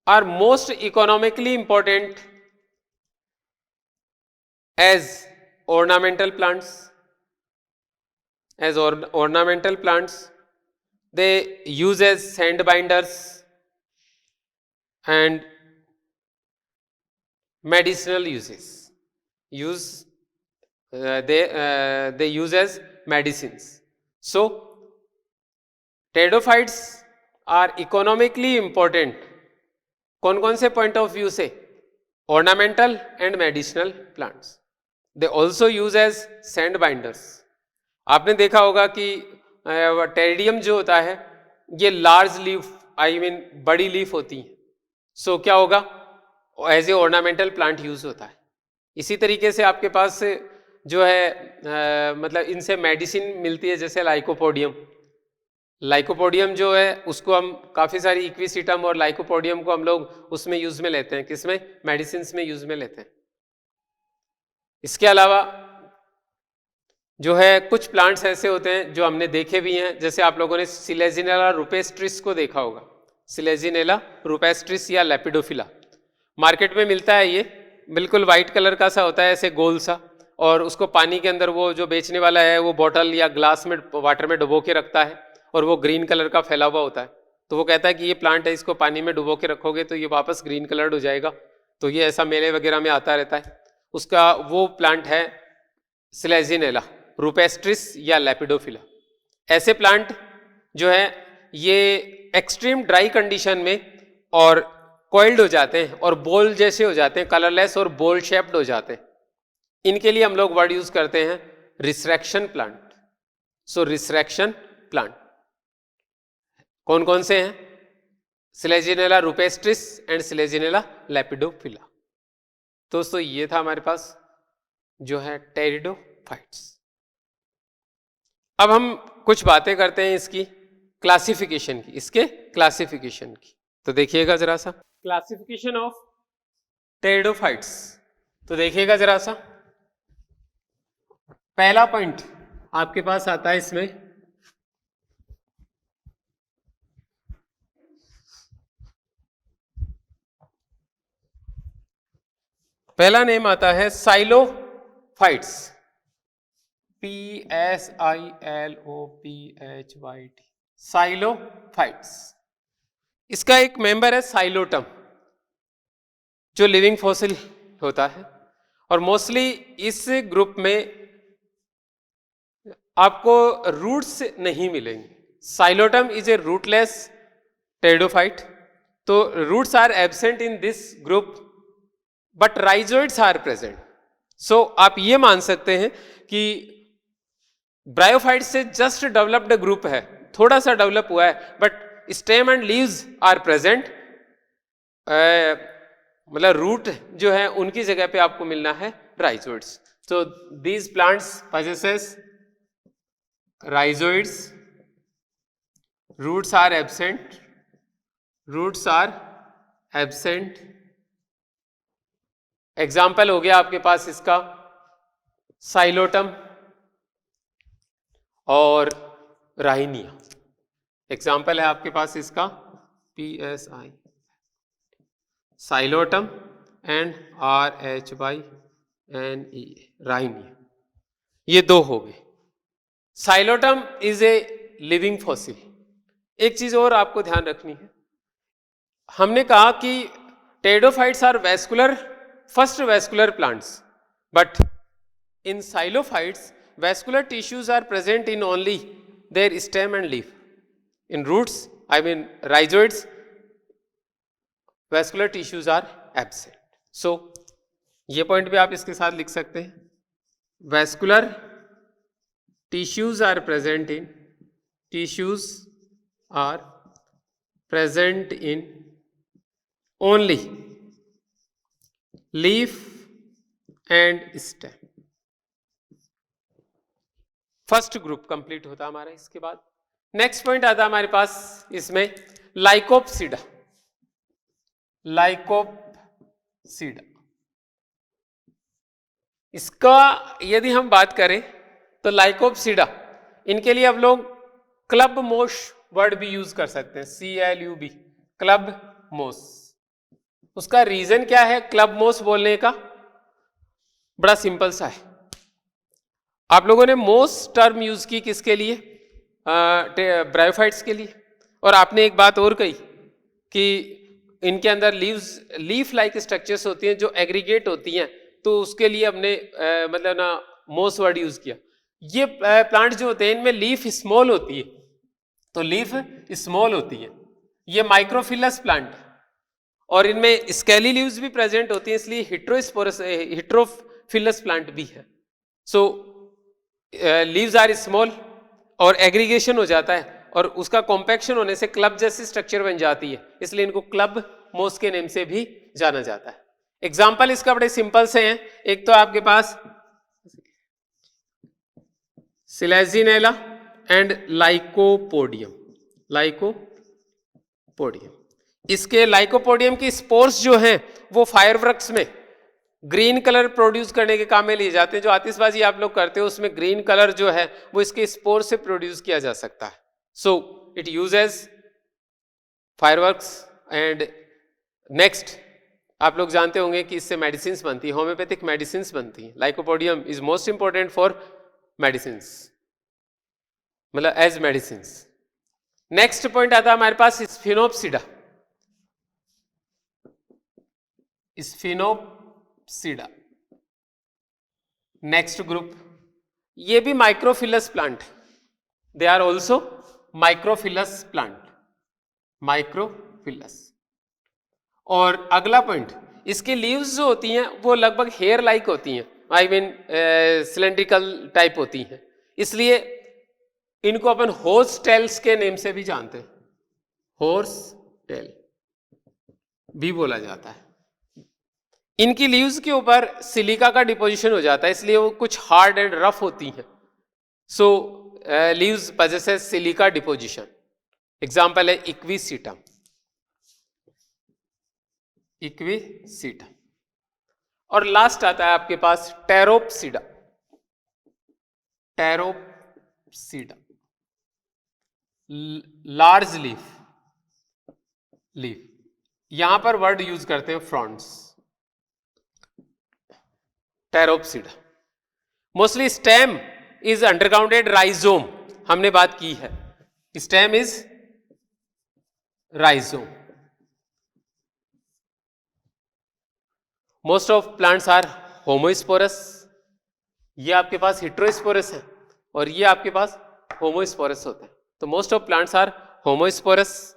are most economically important as ornamental plants. As ornamental plants, they use as sand binders and medicinal uses. They use as medicines. So pteridophytes are economically important कौन कौन से point of view से? Ornamental and medicinal plants. They also use as sand binders. आपने देखा होगा कि Pteridium जो होता है ये लार्ज लीफ बड़ी लीफ होती है, सो क्या होगा, as a ornamental plant use होता है। इसी तरीके से आपके पास जो है मतलब इनसे मेडिसिन मिलती है, जैसे लाइकोपोडियम। लाइकोपोडियम जो है उसको हम काफ़ी सारी इक्विसिटम और लाइकोपोडियम को हम लोग उसमें यूज में लेते हैं, किसमें? मेडिसिन में यूज में लेते हैं। इसके अलावा जो है कुछ प्लांट्स ऐसे होते हैं जो हमने देखे भी हैं, जैसे आप लोगों ने सिलेजिनेला रुपेस्ट्रिस को देखा होगा। सिलेजिनेला रुपेस्ट्रिस या लेपिडोफिला मार्केट में मिलता है। ये बिल्कुल वाइट कलर का सा होता है, ऐसे गोल सा, और उसको पानी के अंदर वो जो बेचने वाला है वो बॉटल या ग्लास में वाटर में डुबो के रखता है, और वो ग्रीन कलर का फैला हुआ होता है। तो वो कहता है कि ये प्लांट है, इसको पानी में डुबो के रखोगे तो ये वापस ग्रीन कलर्ड हो जाएगा। तो ये ऐसा मेले वगैरह में आता रहता है। उसका वो प्लांट है सिलेजिनेला रुपेस्ट्रिस या लेपिडोफिला। ऐसे प्लांट जो है ये एक्सट्रीम ड्राई कंडीशन में और कॉइल्ड हो जाते हैं और बॉल जैसे हो जाते हैं, कलरलेस और बॉल शेप्ड हो जाते हैं। इनके लिए हम लोग वर्ड यूज करते हैं resurrection plant. So resurrection plant कौन कौन से हैं? Selaginella rupestris and Selaginella lepidophylla. दोस्तों ये था हमारे पास जो है टेरिडोफाइट्स। अब हम कुछ बातें करते हैं इसकी क्लासिफिकेशन की, इसके क्लासिफिकेशन की। तो देखिएगा जरा सा क्लासिफिकेशन ऑफ टेरिडोफाइट्स। तो देखिएगा जरा सा, पहला पॉइंट आपके पास आता है इसमें पहला नेम आता है साइलोफाइट्स। PSILOPHYT साइलोफाइट्स। इसका एक मेंबर है साइलोटम जो लिविंग फॉसिल होता है, और मोस्टली इस ग्रुप में आपको रूट्स नहीं मिलेंगे। Psilotum is a rootless pteridophyte. तो roots are absent in this group but rhizoids are present. So आप ये मान सकते हैं कि ब्रायोफाइट से जस्ट डेवलप्ड ग्रुप है, थोड़ा सा डेवलप हुआ है, but stem and leaves are present. मतलब रूट जो है उनकी जगह पे आपको मिलना है राइजोइड्स। तो these plants possesses rhizoids, roots are absent, roots are absent। Example हो गया आपके पास इसका साइलोटम और राहिनिया। एग्जाम्पल है आपके पास इसका PSI साइलोटम एंड RHYNE राहिनिया। ये दो हो गए। Psilotum is a living fossil. एक चीज और आपको ध्यान रखनी है, हमने कहा कि pteridophytes are vascular, first vascular plants, but in psilophytes vascular tissues are present in only their stem and leaf. In roots, rhizoids, vascular tissues are absent. So, ये पॉइंट भी आप इसके साथ लिख सकते हैं। vascular tissues are present in only leaf and stem। First group complete होता हमारा। इसके बाद नेक्स्ट पॉइंट आता है हमारे पास इसमें लाइकोपसीडा। लाइकोपसीडा, इसका यदि हम बात करें तो लाइकोपसीडा, इनके लिए अब लोग क्लब मोश वर्ड भी यूज कर सकते हैं, CLUB, क्लब मोस। उसका रीजन क्या है क्लब मोस बोलने का? बड़ा सिंपल सा है। आप लोगों ने मोस टर्म यूज की किसके लिए? ब्रायोफाइट्स के लिए। और आपने एक बात और कही कि इनके अंदर लीफ लाइक स्ट्रक्चर्स होती हैं जो एग्रीगेट होती हैं, तो उसके लिए हमने मतलब ना मोस वर्ड यूज किया। ये प्लांट जो होते हैं इनमें लीफ स्मॉल होती है, तो लीफ स्मॉल होती है। ये माइक्रोफिलस प्लांट है और इनमें स्केली लीव्स भी प्रेजेंट होती हैं, इसलिए हिट्रोफिलस प्लांट भी है। सो लीव्स आर स्मॉल और एग्रीगेशन हो जाता है और उसका कॉम्पैक्शन होने से क्लब जैसी स्ट्रक्चर बन जाती है, इसलिए इनको क्लब मोस के नेम से भी जाना जाता है। एग्जाम्पल इसका बड़े सिंपल से हैं। एक तो आपके पास सिलेजिनेला एंड लाइकोपोडियम। लाइकोपोडियम, इसके लाइकोपोडियम की स्पोर्स जो हैं वो फायरवर्क्स में ग्रीन कलर प्रोड्यूस करने के काम में लिए जाते हैं। जो आतिशबाजी आप लोग करते हो उसमें ग्रीन कलर जो है वो इसके स्पोर से प्रोड्यूस किया जा सकता है। So it uses fireworks. And next, आप लोग जानते होंगे कि इससे मेडिसिन बनती है, होम्योपैथिक मेडिसिन बनती है। Lycopodium is most important for medicine, मतलब एज मेडिसिन। नेक्स्ट पॉइंट आता है हमारे पास स्फिनोप्सिडा। स्फिनोप्सिडा नेक्स्ट ग्रुप, ये भी microphyllous plant, they are also microphyllous plant, microphyllous. और अगला पॉइंट, इसकी लीव्स जो होती हैं वो लगभग हेयर लाइक होती हैं, आई मीन सिलेंड्रिकल टाइप होती हैं, इसलिए इनको अपन हॉर्स टेल्स के नेम से भी जानते हैं। हॉर्स टेल भी बोला जाता है। इनकी लीव्स के ऊपर सिलिका का डिपोजिशन हो जाता है, इसलिए वो कुछ हार्ड एंड रफ होती हैं। So leaves possesses silica deposition. Example है इक्विसीटम। इक्विसीटम। और लास्ट आता है आपके पास टेरोप्सिडा। टेरोप्सिडा, लार्ज लीफ, यहां पर वर्ड यूज करते हैं fronds. Pteropsida mostly stem is undergrounded rhizome, हमने बात की है, stem is rhizome. Most of plants are homosporous, ये आपके पास हेटेरोस्पोरस है और ये आपके पास होमोस्पोरस होता है। तो most of plants are homosporous.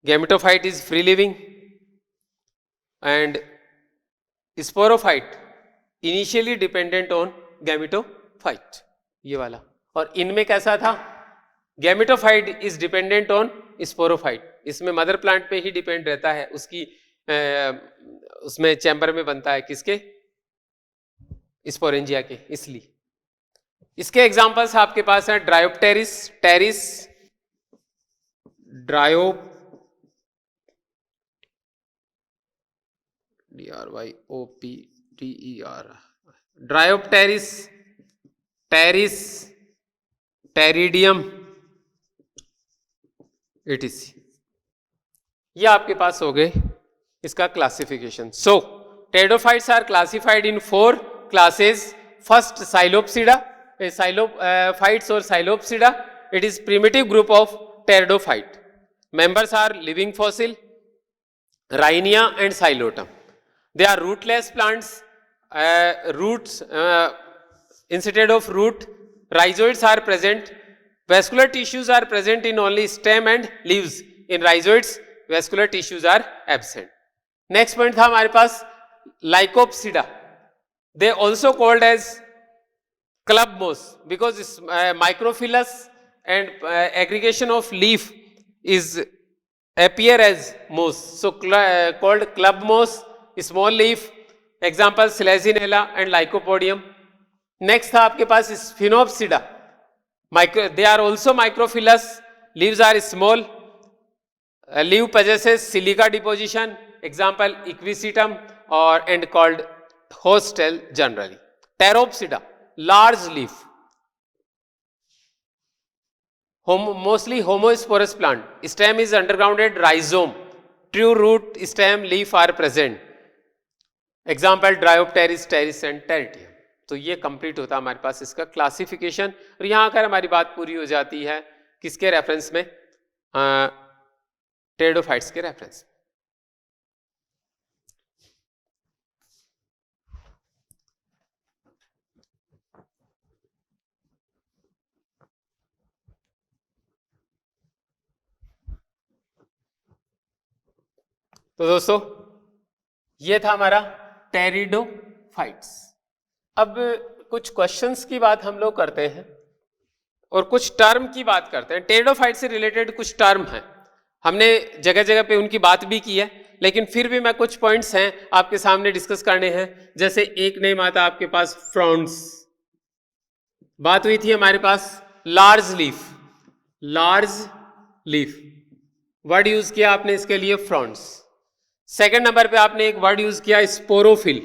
Gametophyte is free living and sporophyte initially dependent on gametophyte, ये वाला। और इनमें कैसा था? Gametophyte is dependent on sporophyte, इसमें मदर प्लांट पे ही डिपेंड रहता है, उसकी उसमें चैम्बर में बनता है किसके? स्पोरेंजिया के, इसलिए। इसके एग्जांपल्स आपके पास हैं Dryopteris Pteris, Dryopteris, Pteris, Pteridium, etc। ये आपके पास हो गए इसका classification. So pteridophytes are classified in 4 classes. First Psilopsida, psilophytes और Psilopsida, it is primitive group of pteridophyte. Members are living fossil, Rhinia and Xylotum. They are rootless plants. Roots, instead of root, rhizoids are present. Vascular tissues are present in only stem and leaves. In rhizoids, vascular tissues are absent. Next point था हमारे पास Lycopsida. They also called as club moss because microphyllus and aggregation of leaf is appear as moss, so called club moss, small leaf, example Selaginella and Lycopodium. Next था आपके पास Sphinopsida, They are also microphyllous. Leaves are small. Leaf possesses silica deposition. Example, equisetum and called hostel generally. Pteropsida, large leaf. Mostly homosporous plant. Stem is undergrounded rhizome. True root, stem, leaf are present. Example, Dryopteris, Pteris and Tertium. तो ये complete होता है हमारे पास इसका classification. और यहाँ आकर हमारी बात पूरी हो जाती है किसके रेफरेंस में, टेरिडोफाइट्स के रेफरेंस। तो दोस्तों ये था हमारा टेरिडोफाइट्स। अब कुछ क्वेश्चंस की बात हम लोग करते हैं और कुछ टर्म की बात करते हैं। टेरिडोफाइट से रिलेटेड कुछ टर्म हैं, हमने जगह जगह पे उनकी बात भी की है, लेकिन फिर भी मैं कुछ पॉइंट्स हैं आपके सामने डिस्कस करने हैं। जैसे एक नेम आता है आपके पास फ्रॉन्स, बात हुई थी हमारे पास large leaf, large leaf word use किया आपने इसके लिए फ्रॉन्स। सेकंड नंबर पे आपने एक वर्ड यूज किया स्पोरोफिल,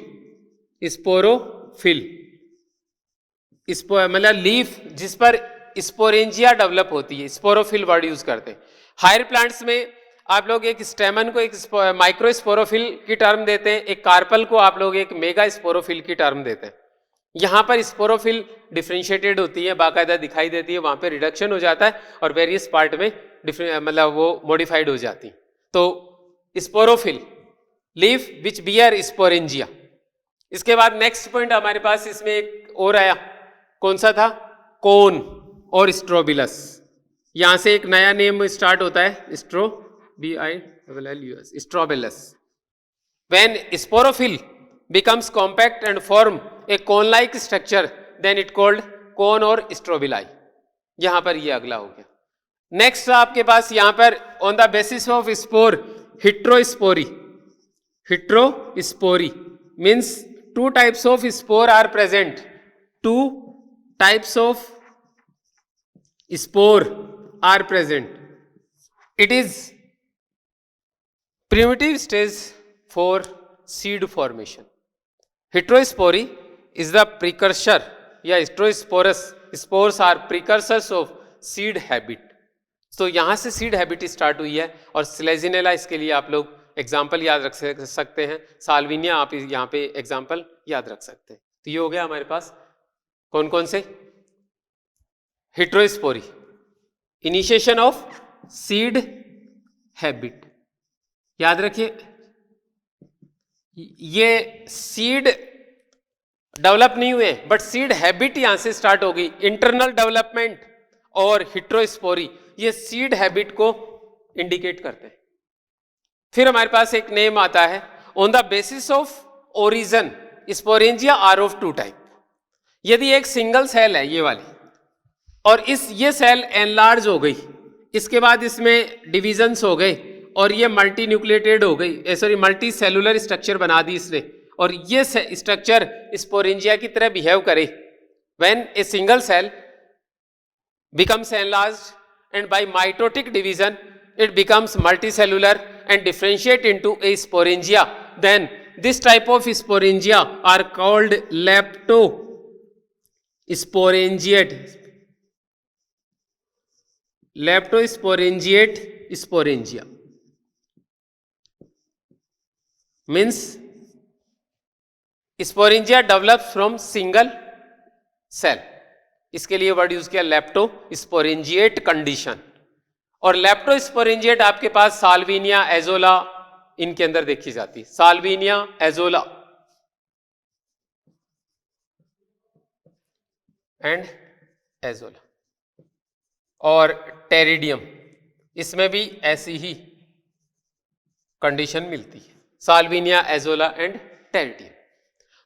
स्पोरोफिल मतलब लीफ जिस पर स्पोरेंजिया डेवलप होती है, स्पोरोफिल वर्ड यूज करते हैं। हायर प्लांट्स में आप लोग एक स्टेमन को एक माइक्रो स्पोरोफिल की टर्म देते हैं, एक कार्पल को आप लोग एक मेगा स्पोरोफिल की टर्म देते हैं। यहां पर स्पोरोफिल डिफ्रेंशिएटेड होती है, बाकायदा दिखाई देती है, वहां पे रिडक्शन हो जाता है और वेरियस पार्ट में मतलब वो मॉडिफाइड हो जाती है। तो sporophyll leaf which bear sporangia. इसके बाद नेक्स्ट पॉइंट हमारे पास इसमें एक और आया, कौन सा था, कोन और स्ट्रोबिलस। यहां से एक नया नेम स्टार्ट होता है strobilus. When sporophyll becomes compact and form a cone like structure then it called cone और स्ट्रोबिलाई। यहां पर ये अगला हो गया। नेक्स्ट आपके पास यहां पर on the basis of spore heterospory, heterospory means two types of spore are present, two types of spore are present. It is primitive stage for seed formation. Heterospory is the precursor या heterosporous spores are precursors of seed habit. तो यहां से seed habit start हुई है। और स्लेजिनेला इसके लिए आप लोग एग्जाम्पल याद रख सकते हैं, साल्विनिया आप यहां पे एग्जाम्पल याद रख सकते हैं। तो ये हो गया हमारे पास कौन कौन से, हिट्रोस्पोरी, इनिशिएशन ऑफ सीड हैबिट। याद रखिए ये सीड डेवलप नहीं हुए बट सीड हैबिट यहां से स्टार्ट होगी। इंटरनल डेवलपमेंट और हिट्रोस्पोरी ये सीड हैबिट को इंडिकेट करते हैं। फिर हमारे पास एक नेम आता है on the basis of origin sporangia are of two type. यदि एक सिंगल सेल है ये वाली और ये सेल एनलार्ज हो गई, इसके बाद इसमें डिविजन्स हो गए और ये मल्टी न्यूक्लिएटेड हो गई, सॉरी मल्टी सेलुलर स्ट्रक्चर बना दी इसने, और ये स्ट्रक्चर स्पोरेंजिया की तरह बिहेव करे। When a single cell becomes enlarged and by mitotic division it becomes multicellular and differentiate into a sporangia, then this type of sporangia are called leptosporangiate, leptosporangiate sporangia means sporangia develops from single cell। इसके लिए word use किया लेप्टोस्पोरेंजिएट condition. और लेप्टोस्पोरेंजिएट आपके पास Salvinia, azolla इनके अंदर देखी जाती, Salvinia, Azolla and Azolla. और टेरिडियम इसमें भी ऐसी ही कंडीशन मिलती है, साल्विनिया, एजोला एंड टेरिडियम।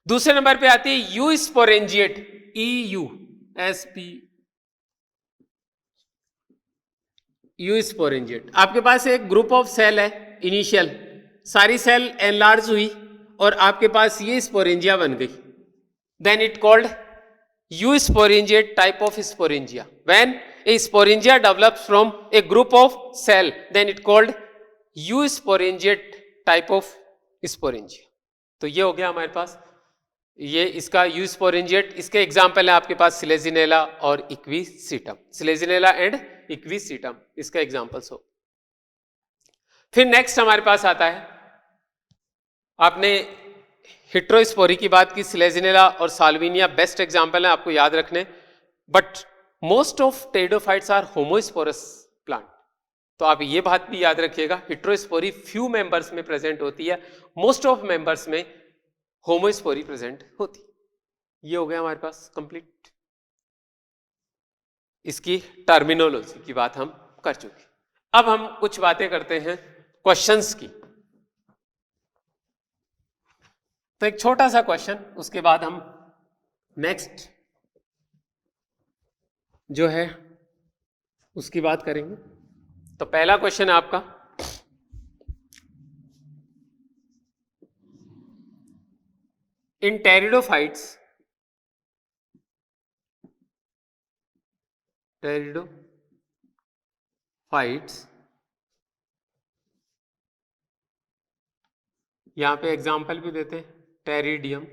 दूसरे नंबर पे आती है eusporangiate, EUSP, eusporangiate. आपके पास एक ग्रुप ऑफ सेल है इनिशियल, सारी सेल एनलार्ज हुई और आपके पास ये स्पोरेंजिया बन गई, then it called eusporangiate type of sporangia. When a sporangia develops from a group of cell, then it called eusporangiate type of sporangia. तो ये हो गया हमारे पास ये इसका यूस्पोरेंजिएट. इसके एग्जाम्पल है आपके पास सिलेजिनेला और इक्विसीटम. सिलेजिनेला एंड इक्विसीटम इसका एग्जाम्पल्स हो. फिर नेक्स्ट हमारे पास आता है, आपने हिट्रोस्पोरी की बात की. सिलेजिनेला और साल्विनिया बेस्ट एग्जाम्पल है आपको याद रखने. But most of pteridophytes are homosporous plant. तो आप ये बात भी याद रखिएगा, हिट्रोस्पोरी फ्यू मेंबर्स में प्रेजेंट होती है, मोस्ट ऑफ मेंबर्स में होमोस्पोरी प्रेजेंट होती. ये हो गया हमारे पास कंप्लीट. इसकी टर्मिनोलॉजी की बात हम कर चुके. अब हम कुछ बातें करते हैं क्वेश्चंस की. तो एक छोटा सा क्वेश्चन, उसके बाद हम नेक्स्ट जो है उसकी बात करेंगे. तो पहला क्वेश्चन है आपका, इन टेरिडोफाइट्स यहां पे एग्जाम्पल भी देते हैं. टेरिडियम,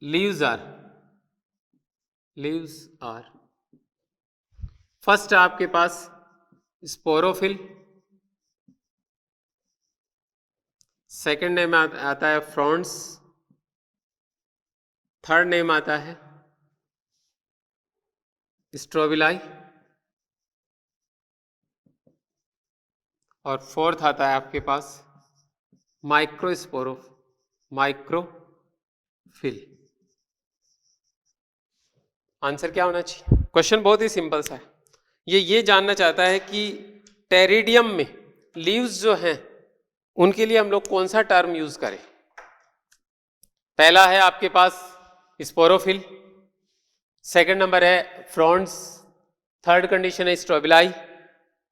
लीव्स आर फर्स्ट आपके पास स्पोरोफिल, सेकंड नेम आता है फ्रॉन्स, थर्ड नेम आता है स्ट्रोबिलाई और फोर्थ आता है आपके पास माइक्रोफिल. आंसर क्या होना चाहिए? क्वेश्चन बहुत ही सिंपल सा है. ये जानना चाहता है कि टेरिडियम में लीव्स जो हैं उनके लिए हम लोग कौन सा टर्म यूज करें. पहला है आपके पास स्पोरोफिल, सेकंड नंबर है फ्रॉन्स, थर्ड कंडीशन है स्ट्रोबिलाई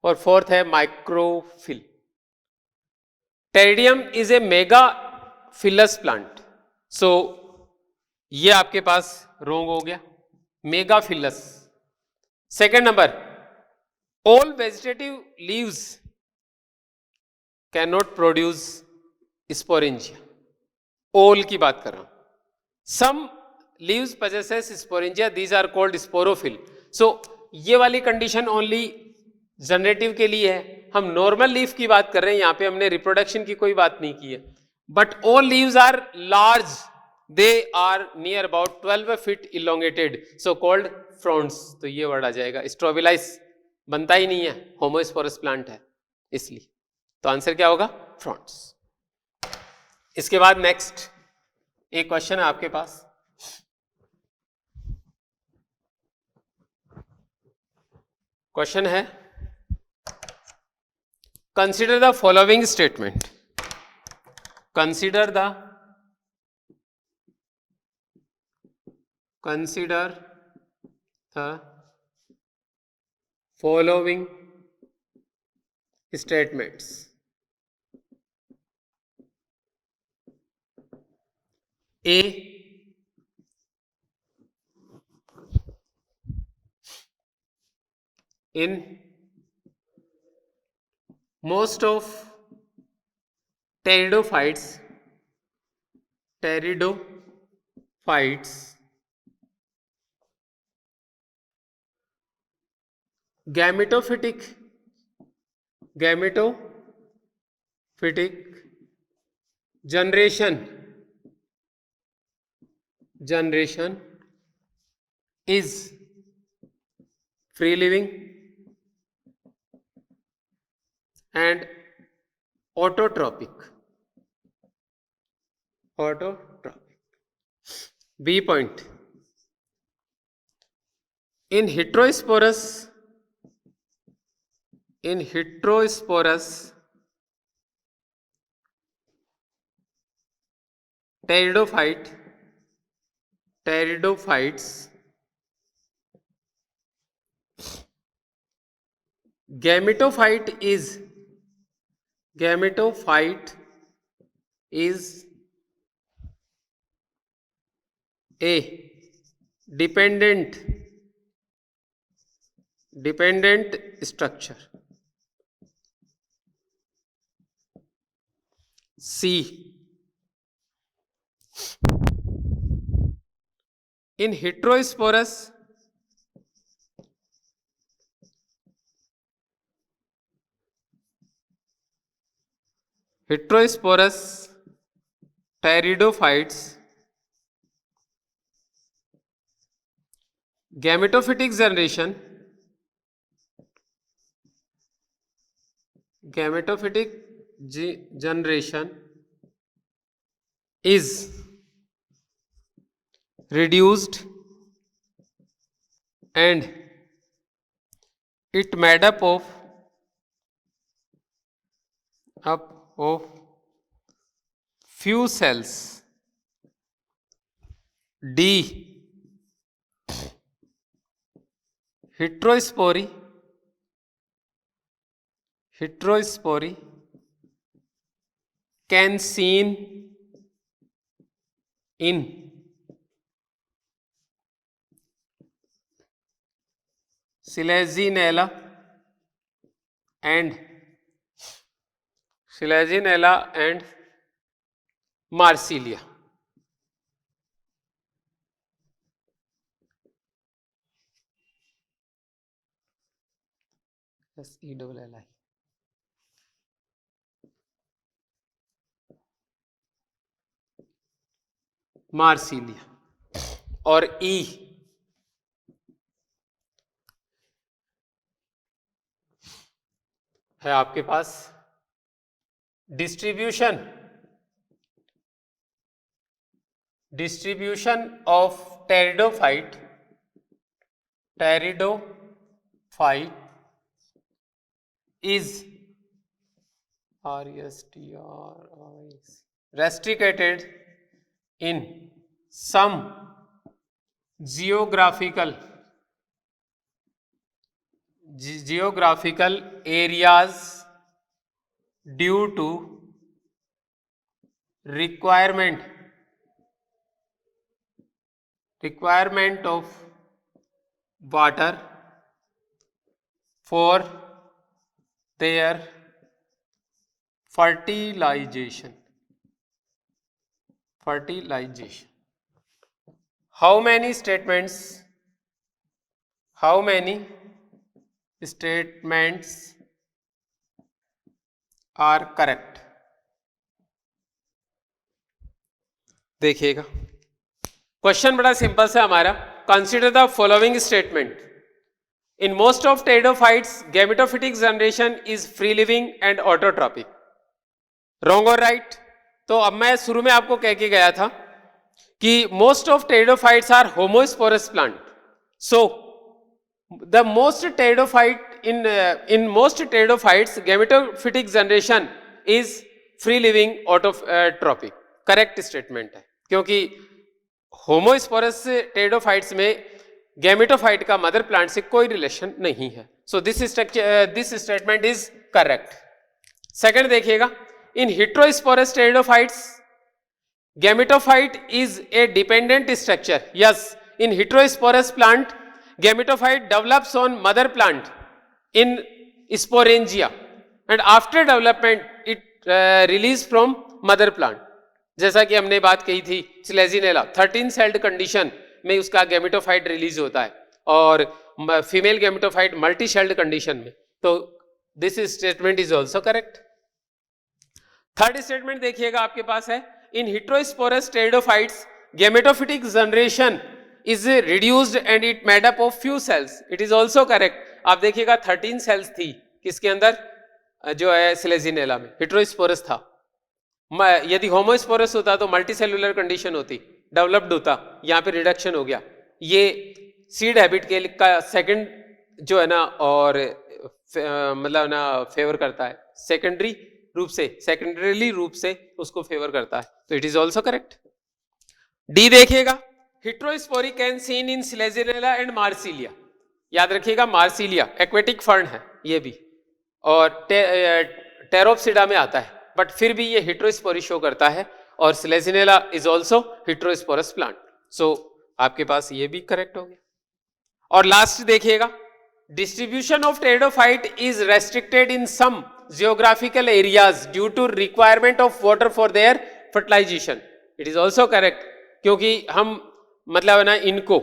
और फोर्थ है microphyll. Pteridium is a megaphyllous plant. So ये आपके पास रोंग हो गया, megaphyllous. Second number, all vegetative leaves can not produce sporangia. All की बात कर रहा हूं. Some leaves possesses sporangia, these are called sporophyll. So ये वाली कंडीशन ओनली जनरेटिव के लिए है. हम नॉर्मल लीफ की बात कर रहे हैं, यहां पे हमने रिप्रोडक्शन की कोई बात नहीं की है. But all leaves are large, they are near about 12 feet elongated, so called fronds. तो ये वर्ड आ जाएगा. स्ट्रोबिलाइस बनता ही नहीं है, होमोस्पोरस प्लांट है इसलिए. तो आंसर क्या होगा? फ्रॉन्ट्स. इसके बाद नेक्स्ट एक क्वेश्चन है आपके पास, क्वेश्चन है consider the following statement. Consider the following statements. A, in most of pteridophytes gametophytic generation is free living and autotrophic. B point, in heterosporous pteridophytes gametophyte is a dependent structure, see in heterosporous pteridophytes gametophytic generation is reduced and it made up of few cells. D heterospory can seen in Selaginella and Marsilia. SELLI. Marsilea और E है आपके पास distribution of pteridophyte is restricted in some geographical areas due to requirement of water for their fertilization. How many statements are correct? देखिएगा question बड़ा simple से हमारा. Consider the following statement. In most of pteridophytes, gametophytic generation is free living and autotrophic. Wrong or right? तो अब मैं शुरू में आपको कह के गया था कि most of pteridophytes are homosporous plant. So the most pteridophyte in most pteridophytes, gametophytic generation is free living autotrophic. Correct statement है क्योंकि होमोस्पोरस टेरिडोफाइट्स में गैमेटोफाइट का मदर प्लांट से कोई रिलेशन नहीं है. So this statement is correct. Second देखिएगा, in heterosporous pteridophytes gametophyte is a dependent structure. Yes, in heterosporous plant gametophyte develops on mother plant in sporangia and after development it release from mother plant. जैसा कि हमने बात कही थी स्लेजिनेला 13 sailed condition में उसका gametophyte release होता है और female gametophyte multicelled condition में. तो this statement is also correct. Third statement देखिएगा आपके पास है, in heterosporous pteridophytes gametophytic generation is reduced and it made up of few cells. It is also correct. आप देखिएगा 13 सेल्स थी किसके अंदर, जो है स्लेजिनेला में. हेटेरोस्पोरस था. यदि होमोस्पोरस होता तो मल्टीसेलुलर कंडीशन होती, डेवलप्ड होता. यहाँ पे रिडक्शन हो गया. ये सीड हैबिट के का सेकंड जो है ना, और मतलब ना फेवर करता है सेकेंडरीली रूप से उसको फेवर करता है. तो it is also correct. D देखिएगा, heterospory can seen in Selaginella and Marsilea. याद रखिएगा मार्सिलिया एक्वेटिक फर्न है ये भी, और टेरोप्सिडा में आता है, बट फिर भी ये हेटेरोस्पोरी शो करता है. और स्लेजिनेला इज आल्सो हेटेरोस्पोरस प्लांट. सो आपके पास ये भी करेक्ट हो गया। और लास्ट देखिएगा, distribution of pteridophyte is restricted in some geographical areas due to requirement of water for their fertilization. It is also correct, क्योंकि हम मतलब है ना इनको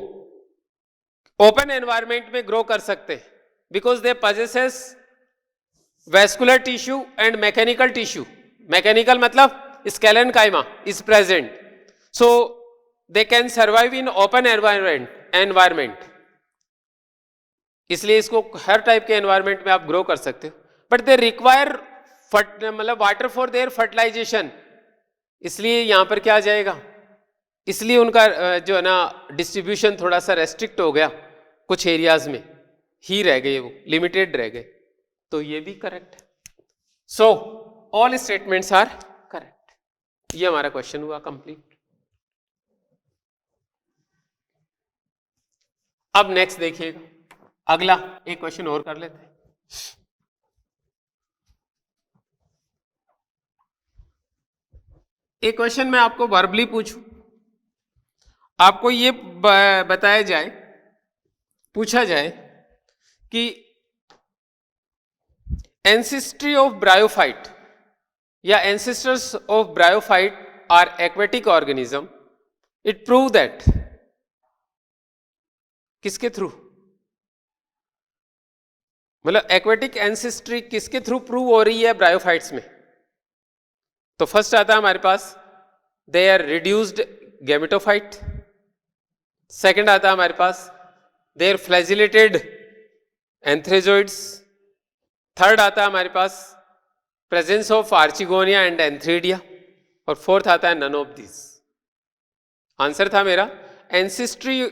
ओपन एनवायरमेंट में ग्रो कर सकते हैं, because they possesses vascular tissue and mechanical tissue. Mechanical मतलब sclerenchyma is present, so they can survive in open environment. इसलिए इसको हर टाइप के एनवायरमेंट में आप ग्रो कर सकते हो, बट दे रिक्वायर मतलब वाटर फॉर देयर फर्टिलाइजेशन। इसलिए यहां पर क्या आ जाएगा, इसलिए उनका जो है ना डिस्ट्रीब्यूशन थोड़ा सा रेस्ट्रिक्ट हो गया, कुछ एरियाज में ही रह गए, वो लिमिटेड रह गए। तो ये भी करेक्ट है। So all statements are correct. ये हमारा क्वेश्चन हुआ कंप्लीट। अब नेक्स्ट देखिएगा, अगला एक क्वेश्चन और कर लेते हैं। एक क्वेश्चन मैं आपको वर्बली पूछूं, आपको ये बताया जाए, पूछा जाए कि एंसेस्ट्री ऑफ ब्रायोफाइट या ancestors of bryophyte are aquatic organism, it prove that, किसके थ्रू, मतलब एक्वेटिक एंसेस्ट्री किसके थ्रू प्रूव हो रही है ब्रायोफाइट्स में। तो फर्स्ट आता है हमारे पास they are reduced gametophyte, second आता है हमारे पास they are flagellated antherozoids, third आता है हमारे पास presence of archegonia and antheridia, और फोर्थ आता है नन ऑफ दिस। आंसर था मेरा ancestry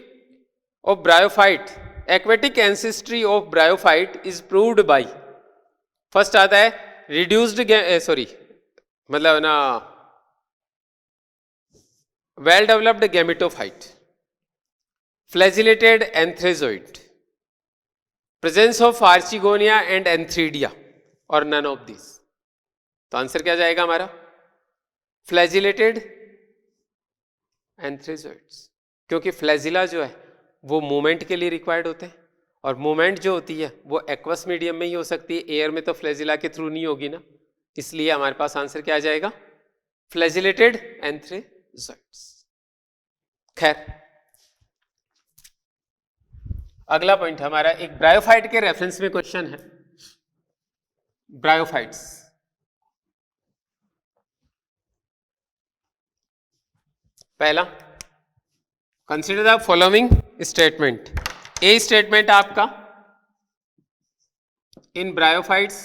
of bryophyte, aquatic ancestry of bryophyte is proved by, first आता है रिड्यूस्ड मतलब ना well developed gametophyte, flagellated antherozoid, presence of archegonia and antheridia, और नन ऑफ दिस। तो आंसर क्या जाएगा हमारा फ्लैजिलेटेड एंथ्रेजोइड्स, क्योंकि फ्लैजिला जो है वो मूवमेंट के लिए रिक्वायर्ड होते हैं, और मूवमेंट जो होती है वो एक्वस मीडियम में ही हो सकती है, एयर में तो फ्लैजिला के थ्रू नहीं होगी ना। इसलिए हमारे पास आंसर क्या आ जाएगा फ्लैजिलेटेड एंथ्रेजोइड्स। खैर, अगला पॉइंट हमारा एक ब्रायोफाइट के रेफरेंस में क्वेश्चन है। ब्रायोफाइट्स, पहला consider the following statement. A statement आपका इन bryophytes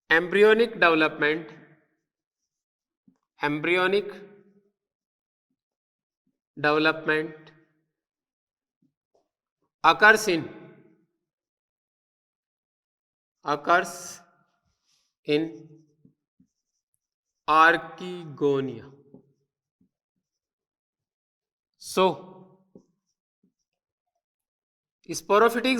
embryonic development occurs in archegonia. So sporophytic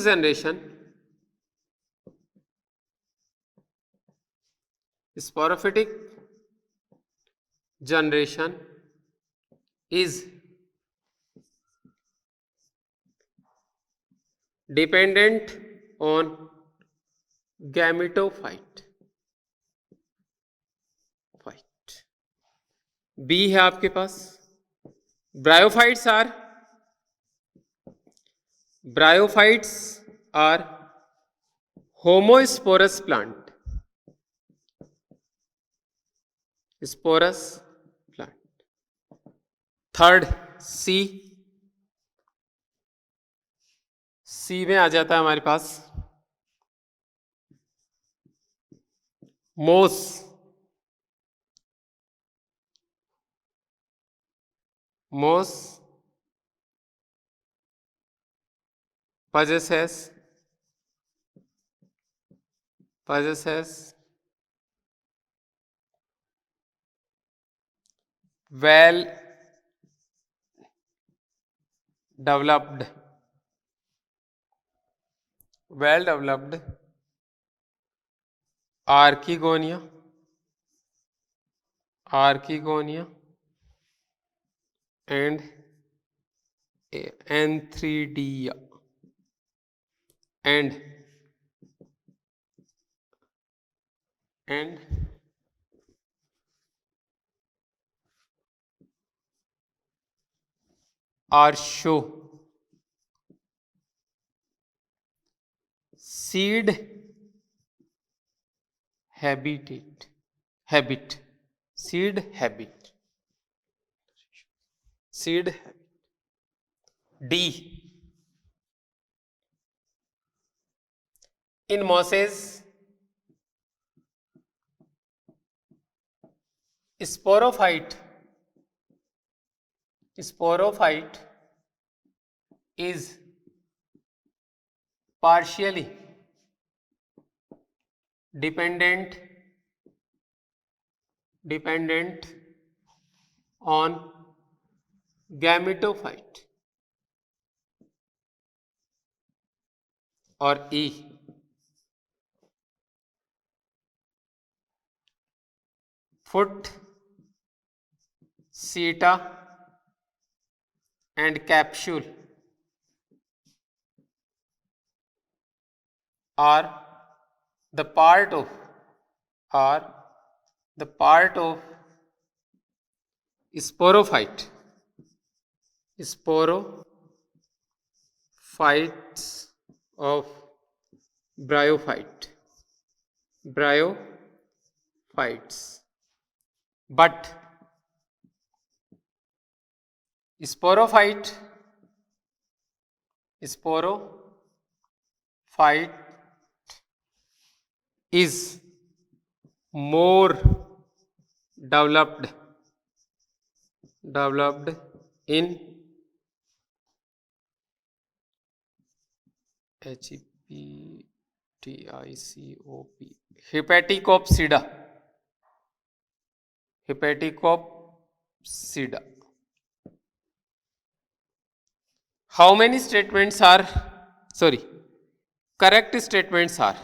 generation is dependent on gametophyte। B है आपके पास bryophytes are homosporous plant, third C में आ जाता है हमारे पास मोस possesses well developed archegonia, archegonia and antheridia and are show seed habit seed habit. D, in mosses sporophyte is partially dependent on gametophyte. और E, foot, seta and capsule are the part of sporophytes of bryophytes, but sporophyte is more developed in Hepaticopsida. How many statements are correct statements are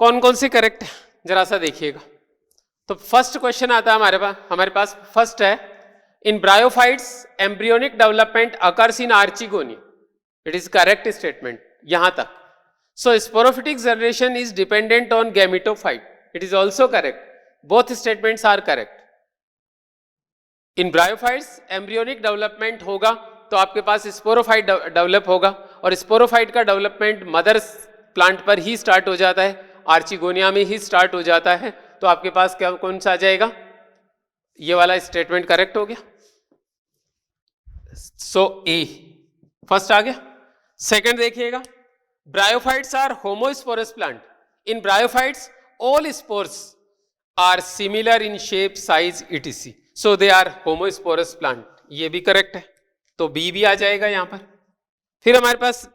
कौन कौन से correct है जरा सा देखिएगा। तो first question आता है हमारे पास फर्स्ट है, in bryophytes embryonic development occurs in archegonia, it is correct statement यहां तक। So sporophytic generation is dependent on gametophyte, it is also correct, both statements are correct. In bryophytes embryonic development होगा तो आपके पास sporophyte develop होगा, और sporophyte का development mother plant पर ही start हो जाता है, आर्चिगोनिया में ही स्टार्ट हो जाता है। तो आपके पास क्या कौन सा आ जाएगा, ये वाला स्टेटमेंट करेक्ट हो गया। सो ए फर्स्ट आ गया। सेकंड देखिएगा, bryophytes are homosporous plant, in bryophytes all spores are similar in shape size etc, so they are homosporous plant, ये भी करेक्ट है, तो बी भी आ जाएगा यहां पर। फिर हमारे पास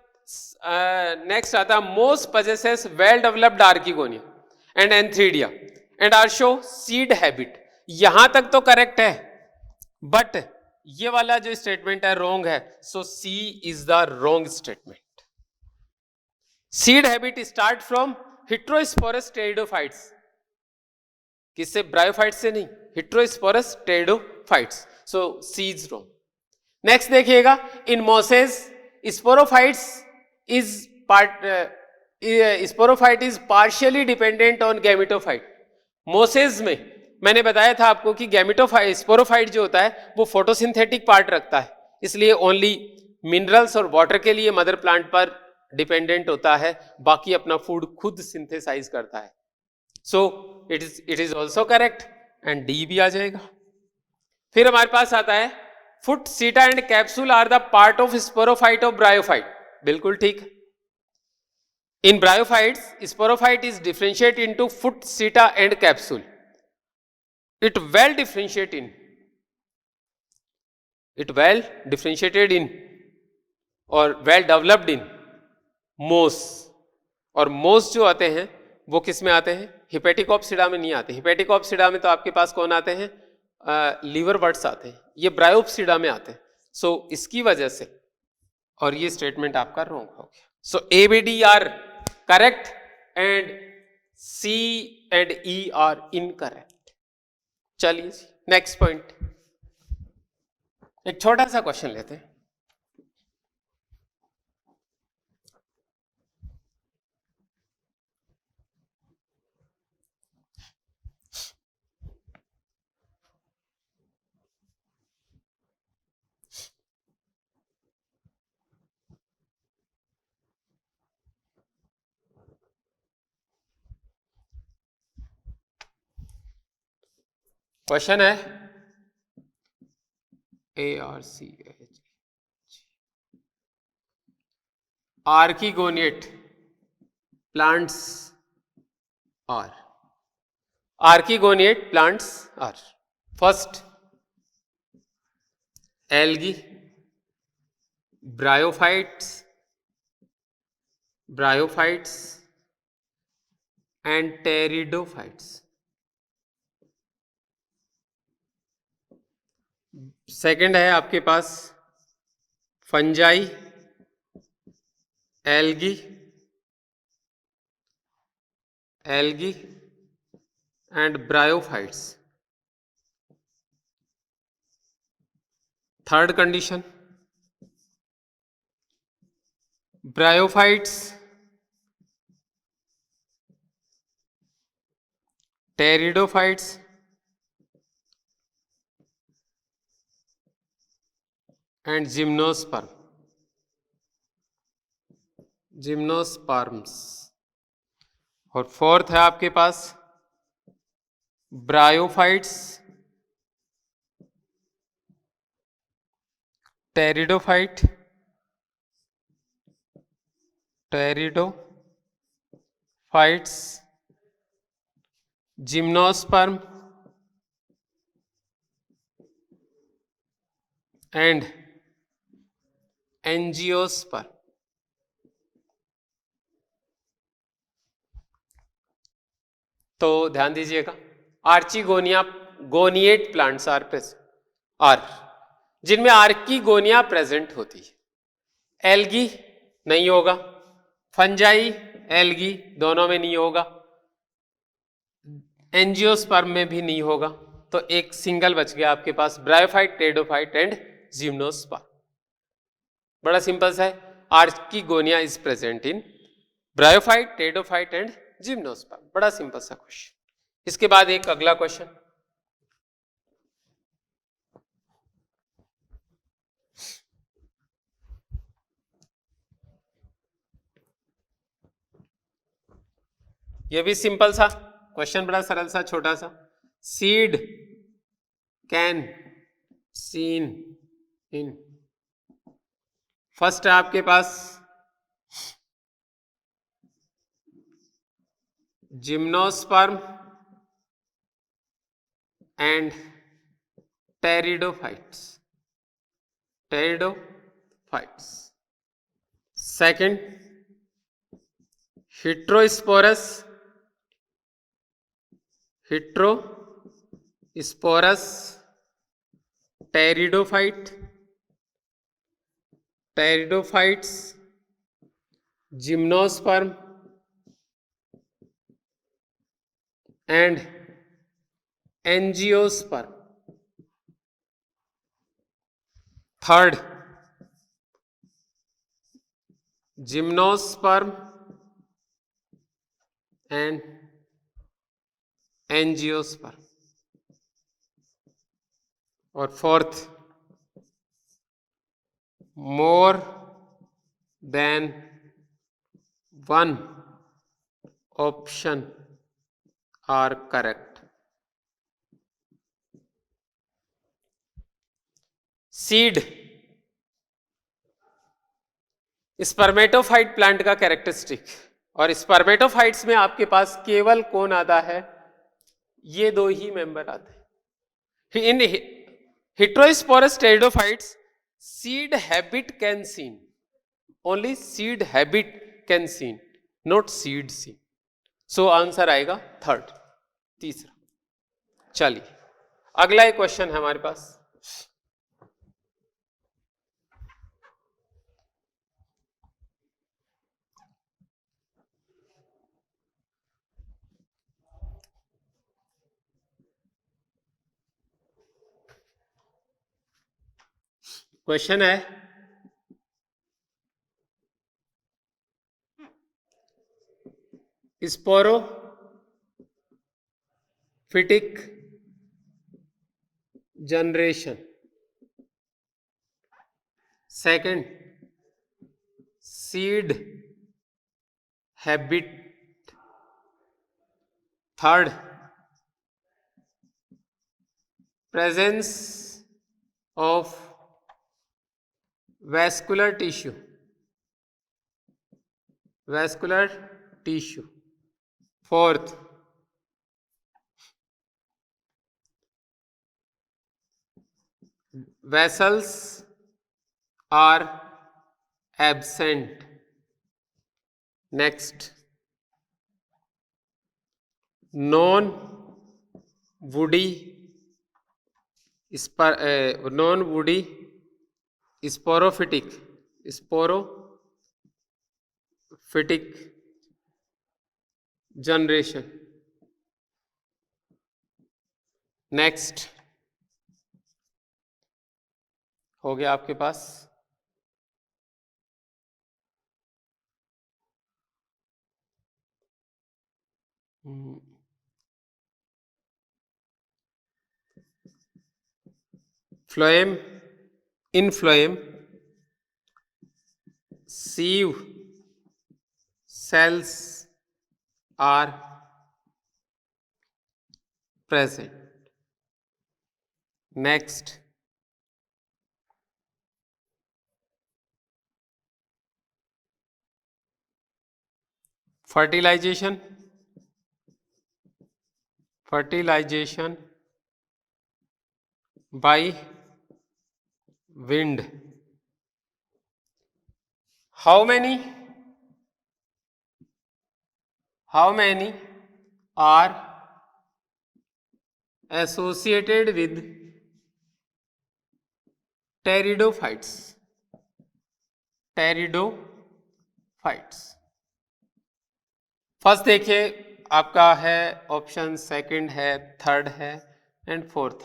नेक्स्ट आता है, most possesses well developed archegonia and antheridia and are show seed habit, यहां तक तो करेक्ट है, बट ये वाला जो स्टेटमेंट है रॉन्ग है, so C is the wrong statement. Seed habit start from heterosporous pteridophytes, किससे, ब्रायोफाइट्स से नहीं, heterosporous pteridophytes, so C is wrong. Next देखिएगा, in mosses sporophyte is partially dependent on gametophyte. Mosses में मैंने बताया था आपको कि स्पोरोफाइट जो होता है वो फोटोसिंथेटिक पार्ट रखता है, इसलिए ओनली मिनरल्स और वाटर के लिए मदर प्लांट पर डिपेंडेंट होता है, बाकी अपना फूड खुद सिंथेसाइज करता है। सो it is also correct and D भी आ जाएगा। फिर हमारे पास आता है, foot, seta and capsule are the part of sporophyte of bryophyte, बिल्कुल ठीक। In bryophytes sporophyte is differentiate into foot, seta and capsule, it well differentiated in or well developed in मोस, और मोस जो आते हैं वो किस में आते हैं, हेपेटिकोप्सिडा में नहीं आते। हेपेटिकोप्सिडा में तो आपके पास कौन आते हैं, लीवर बर्ड्स आते हैं, ये ब्रायोप्सिडा में आते हैं। सो इसकी वजह से, और ये स्टेटमेंट आपका रॉन्ग हो गया। So A B D are correct and C and E are incorrect. चलिए नेक्स्ट पॉइंट, एक छोटा सा क्वेश्चन लेते हैं। क्वेश्चन है ARCH archegoniate plants are, archegoniate plants are first algae, bryophytes and pteridophytes. Second है आपके पास fungi, algae and bryophytes. Third condition bryophytes, pteridophytes and gymnosperms. और फोर्थ है आपके पास bryophytes, pteridophytes, gymnosperm and angiosperm. तो ध्यान दीजिएगा, गोनिएट प्लांट्स आर जिनमें आर्किगोनिया प्रेजेंट होती है। एल्गी नहीं होगा, फंजाई एल्गी दोनों में नहीं होगा, एंजियोस्पर्म में भी नहीं होगा। तो एक सिंगल बच गया आपके पास, ब्रायोफाइट, टेरिडोफाइट एंड जिम्नोस्पर्म। बड़ा सिंपल सा है, archegonia is present in bryophyte, pteridophyte and gymnosperm. बड़ा सिंपल सा क्वेश्चन। इसके बाद एक अगला क्वेश्चन, ये भी सिंपल सा क्वेश्चन, बड़ा सरल सा छोटा सा। Seed can seen in, first है आपके पास gymnosperm and pteridophytes. Second heterosporous pteridophytes, gymnosperm and angiosperm. Third gymnosperm and angiosperm. और fourth more than one option are correct. Seed spermatophyte plant का कैरेक्टरिस्टिक, और स्पर्मेटोफाइट्स में आपके पास केवल कौन आता है, ये दो ही मेंबर आते हैं। In heterosporous pteridophytes seed habit can seen, only seed habit can seen, not seed seen. So answer आएगा थर्ड, तीसरा। चलिए अगला एक क्वेश्चन है हमारे पास, क्वेश्चन है sporophytic generation, second seed habit, third presence of vascular tissue, fourth vessels are absent, next non woody sporophytic generation, next हो गया आपके पास phloem, in phloem sieve cells are present, next fertilization by wind, how many are associated with pteridophytes, first देखिए आपका है option, second है, third है and fourth,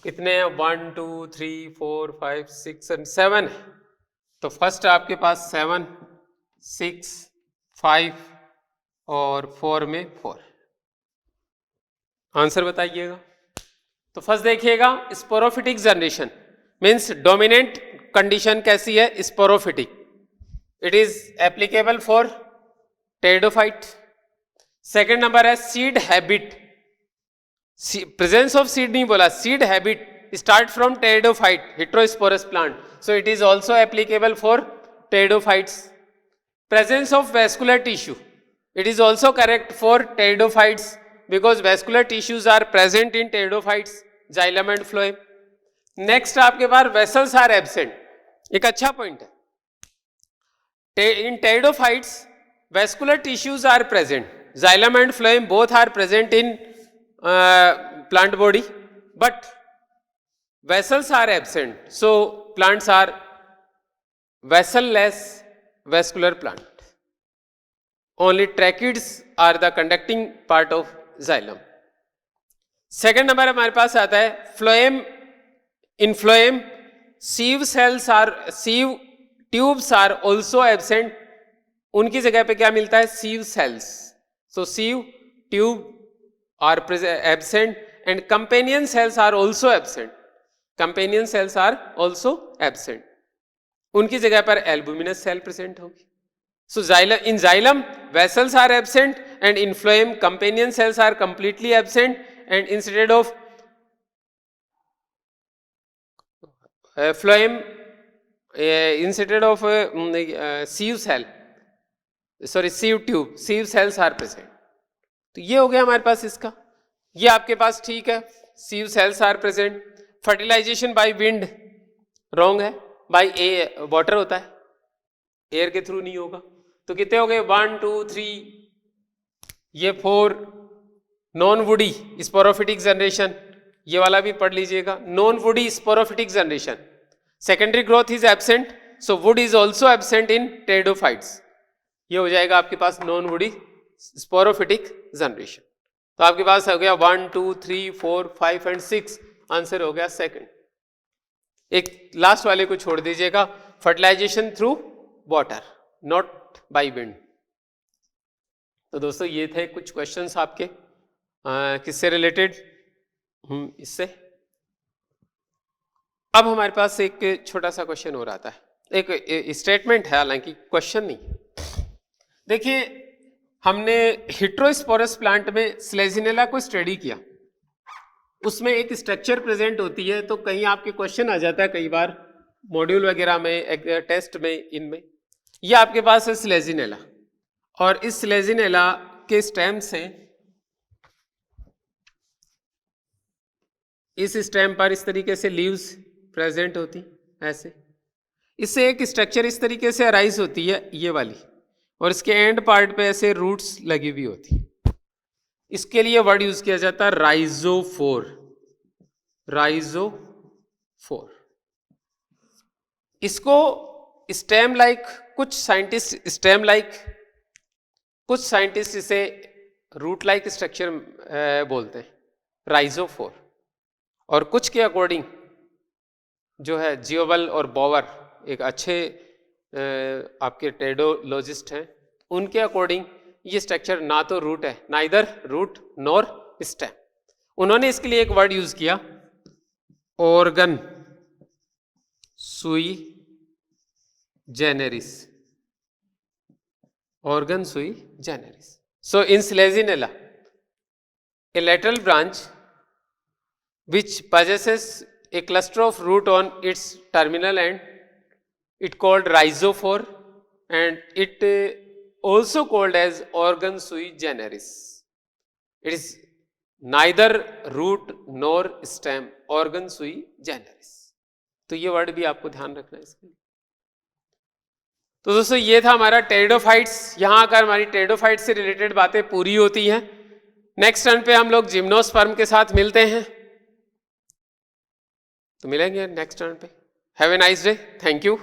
कितने हैं 1 2 3 4 5 6 एंड 7 है। तो फर्स्ट आपके पास 7 6 5 और 4 में 4, आंसर बताइएगा। तो फर्स्ट देखिएगा sporophytic generation means dominant condition कैसी है, sporophytic, it is applicable for pteridophyte. Second number है seed habit, presence of seed नहीं बोला, seed habit start from pteridophyte heterosporous plant, so it is also applicable for pteridophytes. Presence of vascular tissue, it is also correct for pteridophytes because vascular tissues are present in pteridophytes, xylem and phloem. Next आपके पास vessels are absent, एक अच्छा point है। in pteridophytes vascular tissues are present, xylem and phloem both are present in plant body but vessels are absent, so plants are vessel-less vascular plant. Only tracheids are the conducting part of xylem. Second number हमारे पास आता है phloem. In phloem sieve tubes are also absent, उनकी जगह पे क्या मिलता है, sieve cells. So sieve tube are absent and companion cells are also absent. उनकी जगह पर albuminous cell present होगी. So in xylem vessels are absent and in phloem companion cells are completely absent, and instead of phloem sieve tube, sieve cells are present. तो ये हो गया हमारे पास इसका, ये आपके पास ठीक है, sieve cells are present. Fertilization by wind wrong है, बाय वाटर होता है, एयर के थ्रू नहीं होगा। तो कितने हो गए 1 2 3, ये 4 नॉन वुडी स्पोरोफिटिक जनरेशन, ये वाला भी पढ़ लीजिएगा, non woody sporophytic generation, secondary growth is absent, so would is also absent in pteridophytes, ये हो जाएगा आपके पास नॉन वुडी स्पोरोफिटिक जनरेशन। तो आपके पास हो गया 1 2 3 4 5 एंड 6, आंसर हो गया सेकंड। एक लास्ट वाले को छोड़ दीजिएगा, fertilization through water not by wind. तो दोस्तों ये थे कुछ क्वेश्चंस आपके किससे रिलेटेड, इससे। अब हमारे पास एक छोटा सा क्वेश्चन और आता है, एक स्टेटमेंट है, हालांकि क्वेश्चन नहीं। देखिए हमने हिट्रोस्पोरस प्लांट में स्लेजिनेला को स्टडी किया, उसमें एक स्ट्रक्चर प्रेजेंट होती है, तो कहीं आपके क्वेश्चन आ जाता है कई बार मॉड्यूल वगैरह में, टेस्ट में, इनमें। ये आपके पास है स्लेजिनेला, और इस स्लेजिनेला के स्टेम से, इस स्टेम पर इस तरीके से लीव्स प्रेजेंट होती ऐसे, इससे एक स्ट्रक्चर इस तरीके से अराइज होती है ये वाली, और इसके एंड पार्ट पे ऐसे रूट्स लगी हुई होती। इसके लिए वर्ड यूज किया जाता है राइजोफोर, राइजोफोर। इसको स्टेम लाइक, कुछ साइंटिस्ट स्टेम लाइक, कुछ साइंटिस्ट इसे रूट लाइक स्ट्रक्चर बोलते हैं, राइजोफोर। और कुछ के अकॉर्डिंग जो है जियोवल और बोवर, एक अच्छे आपके टेडोलॉजिस्ट हैं, उनके अकॉर्डिंग ये स्ट्रक्चर ना तो रूट है, नाइदर रूट नॉर स्टेम। उन्होंने इसके लिए एक वर्ड यूज किया, organ sui generis, organ sui generis. So in Selaginella a lateral branch which possesses a cluster of root on its terminal end, it called rhizophore, and it also called as organ sui generis. It is neither root nor stem, organ sui generis. तो ये word भी आपको ध्यान रखना है इसके लिए। तो दोस्तों ये था हमारा टेरिडोफाइट्स। यहाँ आकर हमारी टेरिडोफाइट्स से रिलेटेड बातें पूरी होती हैं। नेक्स्ट टर्न पे हम लोग जिम्नोस्पर्म के साथ मिलते हैं, तो मिलेंगे नेक्स्ट टर्न पे। Have a nice day, thank you.